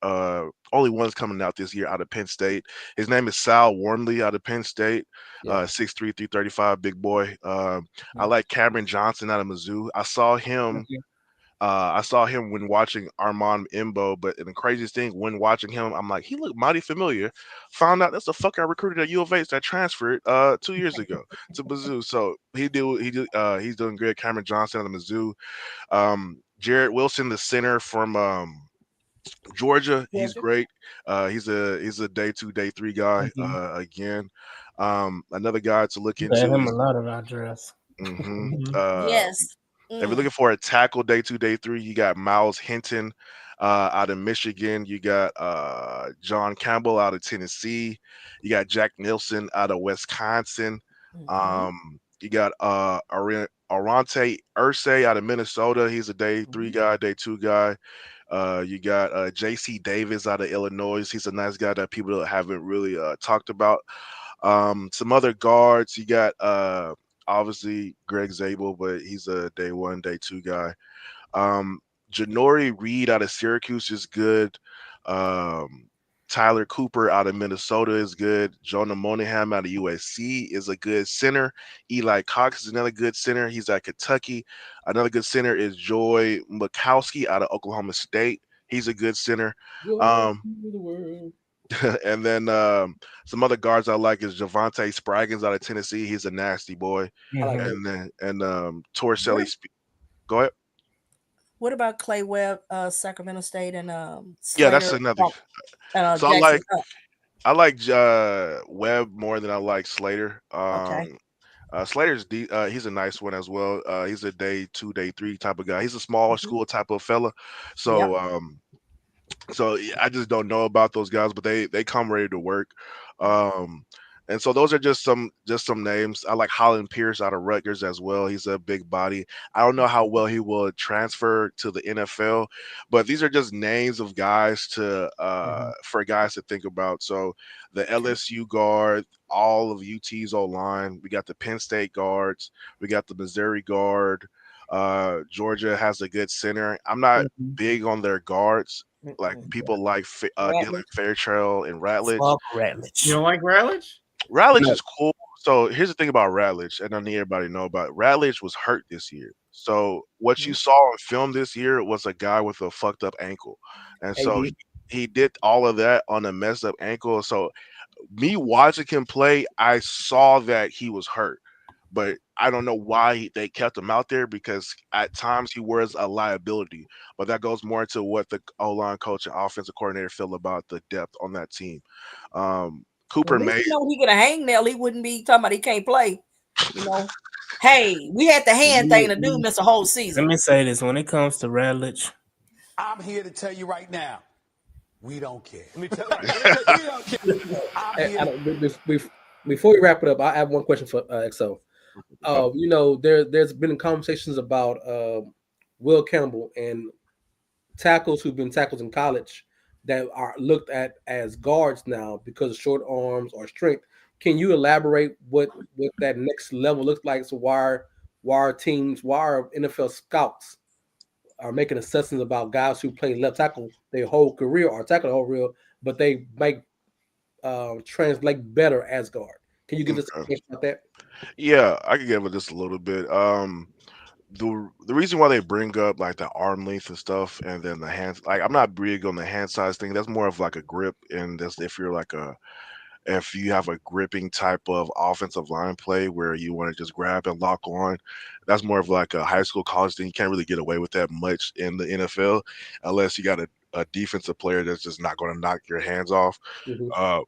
Only one's coming out this year out of Penn State. His name is Sal Wormley out of Penn State. 6'3", 335, big boy. I like Cameron Johnson out of Mizzou. I saw him. I saw him when watching Armand Imbo, but the craziest thing, when watching him, I'm like, he looked mighty familiar. Found out that's the fucker I recruited at U of H that transferred 2 years ago to Mizzou. So he's doing good. Cameron Johnson out of Mizzou. Jared Wilson, the center from Georgia, he's great. He's a day 2, day 3 guy. Again, another guy to look into him is a lot of our drafts. Yes. if you're looking for a tackle day 2, day 3, you got Miles Hinton out of Michigan. You got John Campbell out of Tennessee. You got Jack Nielsen out of Wisconsin. You got Arante Ursay out of Minnesota. He's a day 3 guy, day 2 guy. You got JC Davis out of Illinois. He's a nice guy that people haven't really talked about. Some other guards. You got obviously Greg Zabel, but he's a day 1, day 2 guy. Janori Reed out of Syracuse is good. Tyler Cooper out of Minnesota is good. Jonah Monahan out of USC is a good center. Eli Cox is another good center. He's at Kentucky. Another good center is Joy Mikowski out of Oklahoma State. He's a good center. And then some other guards I like is Javante Spraggins out of Tennessee. He's a nasty boy. And Torselli. Go ahead. What about Clay Webb, Sacramento State, and Yeah, that's Slater? another. So Jackson. I like Webb more than I like Slater. Okay. Slater's he's a nice one as well. He's a day 2, day 3 type of guy. He's a smaller school type of fella. So so I just don't know about those guys, but they come ready to work. And so those are just some names. I like Holland Pierce out of Rutgers as well. He's a big body. I don't know how well he will transfer to the NFL, but these are just names of guys to for guys to think about. So the LSU guard, all of UT's O line. We got the Penn State guards. We got the Missouri guard. Georgia has a good center. I'm not big on their guards. Like people like Dylan Fairchild and Ratledge. You don't like Ratledge? Ratledge is cool. So here's the thing about Ratledge, and I need everybody to know about it. Ratledge was hurt this year. So what you saw on film this year was a guy with a fucked up ankle. And so he did all of that on a messed up ankle. So me watching him play, I saw that he was hurt. But I don't know why they kept him out there, because at times he was a liability. But that goes more into what the O-line coach and offensive coordinator feel about the depth on that team. Cooper May. You know, he get a hangnail, he wouldn't be talking about he can't play. You know. Hey, we had the hand thing to do, Mr. Whole Let season. me say this: when it comes to Radlich, I'm here to tell you right now, we don't care. Let me tell We don't care. Before we wrap it up, I have one question for XO. There's been conversations about Will Campbell and tackles who've been tackles in college that are looked at as guards now because of short arms or strength. Can you elaborate what that next level looks like? So why are NFL scouts are making assessments about guys who play left tackle their whole career or tackle their whole career, but they might translate better as guard? Can you give us Okay. information about that? Yeah, I could give it just a little bit. The reason why they bring up like the arm length and stuff, and then the hands, like I'm not big on the hand size thing. That's more of like a grip, and that's if you have a gripping type of offensive line play where you want to just grab and lock on, that's more of like a high school college thing. You can't really get away with that much in the NFL unless you got a defensive player that's just not going to knock your hands off. Mm-hmm. Uh,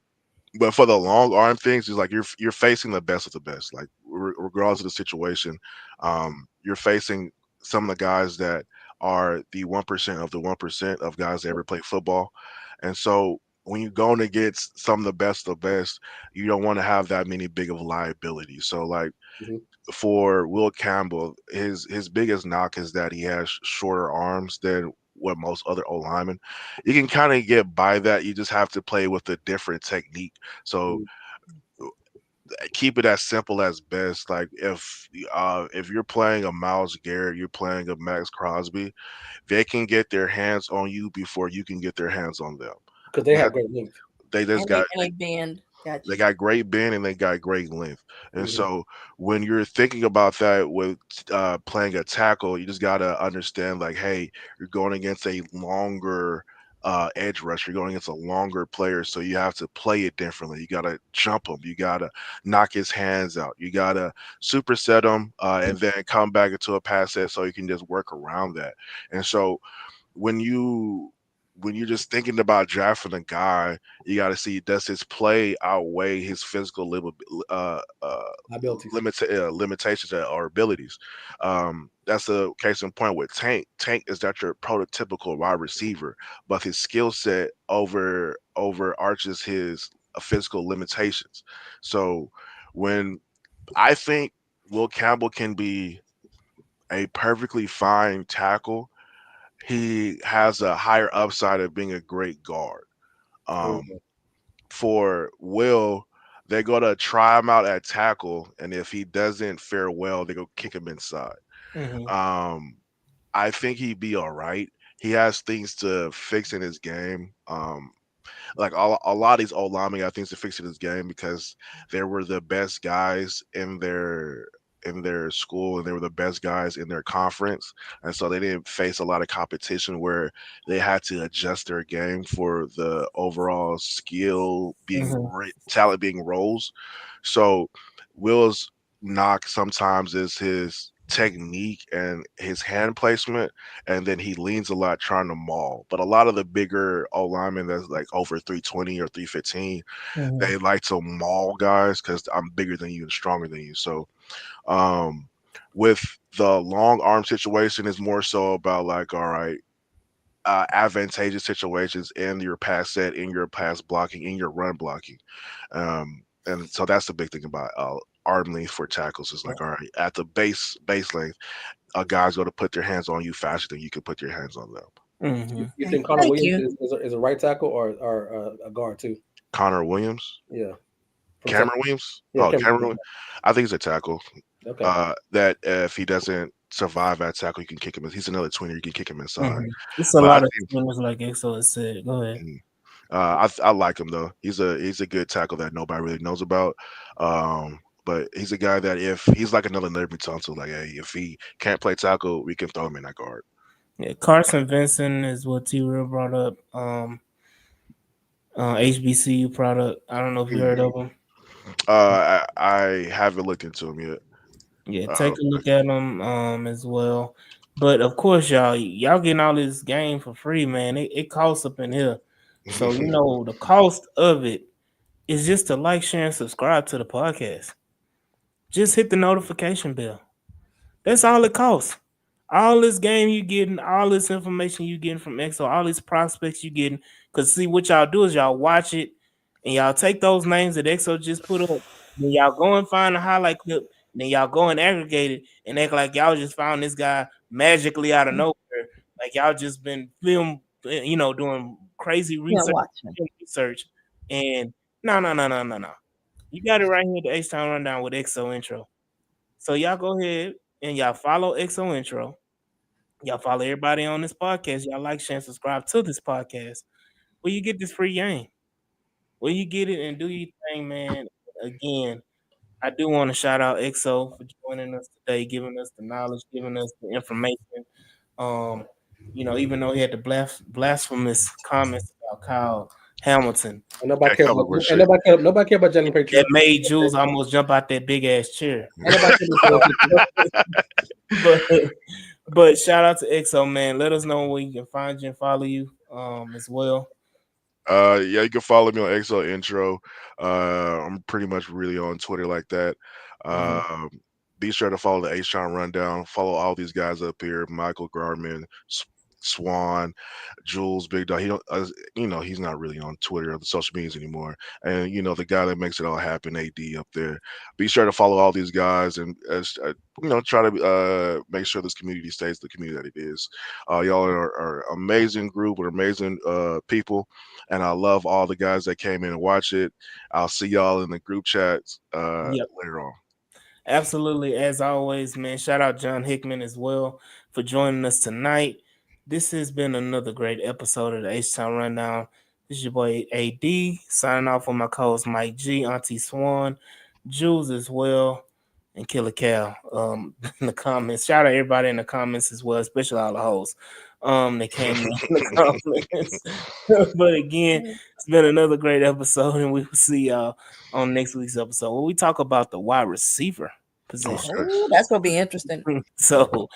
but for the long arm things, it's like you're facing the best of the best. Like regardless of the situation, you're facing some of the guys that are the 1% of the 1% of guys that ever play football, and so when you're going against some of the best of the best, you don't want to have that many big of liabilities. So like Mm-hmm. for Will Campbell, his biggest knock is that he has shorter arms than what most other O linemen. You can kind of get by that. You just have to play with a different technique. So keep it as simple as best. Like if you're playing a Miles Garrett, you're playing a Max Crosby, they can get their hands on you before you can get their hands on them. Because they have great length. They just And they got and they bend. Got they you. got great bend and they got great length. And Mm-hmm. so when you're thinking about that with playing a tackle, you just gotta understand like, hey, you're going against a longer edge rush. You're going against a longer player, so you have to play it differently. You gotta jump him. You gotta knock his hands out. You gotta superset him and then come back into a pass set so you can just work around that. And so when you when you're just thinking about drafting a guy, you got to see does his play outweigh his physical Abilities. limitations or abilities. That's a case in point with Tank. Tank is that your prototypical wide receiver, but his skill set overarches his physical limitations. So when I think Will Campbell can be a perfectly fine tackle, he has a higher upside of being a great guard. Um, Okay. for Will, they're gonna try him out at tackle, and if he doesn't fare well, they go kick him inside. mm-hmm. Um, I think he'd be all right. He has things to fix in his game. Like a lot of these old linemen got things to fix in this game because they were the best guys in their school and they were the best guys in their conference, and so they didn't face a lot of competition where they had to adjust their game for the overall skill being Mm-hmm. talent being roles. So Will's knock sometimes is his technique and his hand placement, and then he leans a lot trying to maul. But a lot of the bigger O linemen that's like over 320 or 315, Mm-hmm. they like to maul guys because I'm bigger than you and stronger than you. So um with the long arm situation is more so about like, all right, advantageous situations in your pass set, in your pass blocking, in your run blocking. And so that's the big thing about arm length for tackles is like, all right, at the base length, a guy's going to put their hands on you faster than you can put your hands on them. Mm-hmm. You Okay. think Connor Thank Williams you. is a right tackle or a guard too? Connor Williams, Yeah. From Cameron Texas. Williams. Yeah, Oh, Cameron Cameron Williams. Williams. I think he's a tackle. Okay. That if he doesn't survive at tackle, you can kick him. He's another tweener. You can kick him inside. Mm-hmm. It's a But I lot of think things like Exo has said. Go ahead. mm, I like him though. He's a good tackle that nobody really knows about. But he's a guy that if he's like another Larry Tunsil, like hey, if he can't play tackle, we can throw him in that guard. Yeah, Carson Vincent is what T Real brought up. HBCU product. I don't know if you heard Mhm. of him. I haven't looked into him yet. Yeah, Uh, take a look at them as well. But of course, y'all getting all this game for free, man. It costs up in here. So the cost of it is just to like, share, and subscribe to the podcast. Just hit the notification bell. That's all it costs. All this game you getting, all this information you getting from EXO, all these prospects you getting. Cause see what y'all do is y'all watch it and y'all take those names that EXO just put up. Then y'all go and find a highlight clip. Then y'all go and aggregate it and act like y'all just found this guy magically out of nowhere. Like y'all just been doing crazy research. And no. You got it right here, the H-Town Rundown with EXO Intro. So y'all go ahead and y'all follow EXO Intro. Y'all follow everybody on this podcast. Y'all like, share, and subscribe to this podcast. Where you get this free game. Where you get it and do your thing, man. Again, I do want to shout out EXO for joining us today, giving us the knowledge, giving us the information. Even though he had the blasphemous comments about Kyle Hamilton. And nobody cared about Johnny Patriot. That made Jules almost jump out that big ass chair. But shout out to EXO, man. Let us know where you can find you and follow you as well. Yeah, you can follow me on EXO Intro. I'm pretty much really on Twitter like that. Be sure to follow the H-Town Rundown. Follow all these guys up here: Michael Garman, Swan, Jules, Big Dog. He don't, he's not really on Twitter or the social medias anymore. And the guy that makes it all happen, AD up there. Be sure to follow all these guys and try to make sure this community stays the community that it is. Y'all are amazing group with amazing people, and I love all the guys that came in and watch it. I'll see y'all in the group chats later on. Absolutely, as always, man. Shout out John Hickman as well for joining us tonight. This has been another great episode of the H-Town Rundown. This is your boy AD signing off with my co-host Mike G, Auntie Swan, Jules as well, and Killer Cal. In the comments, shout out everybody in the comments as well, especially all the hoes. They came in the comments. But again, it's been another great episode, and we will see y'all on next week's episode where we talk about the wide receiver position. Ooh, that's gonna be interesting. So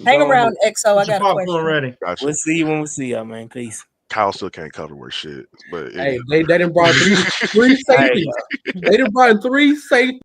hang around, EXO. I got a question. Ready. Gotcha. We'll see you when we see y'all, man. Peace. Kyle still can't cover worth shit, but hey, they done brought three safeties. They done brought 3 safeties.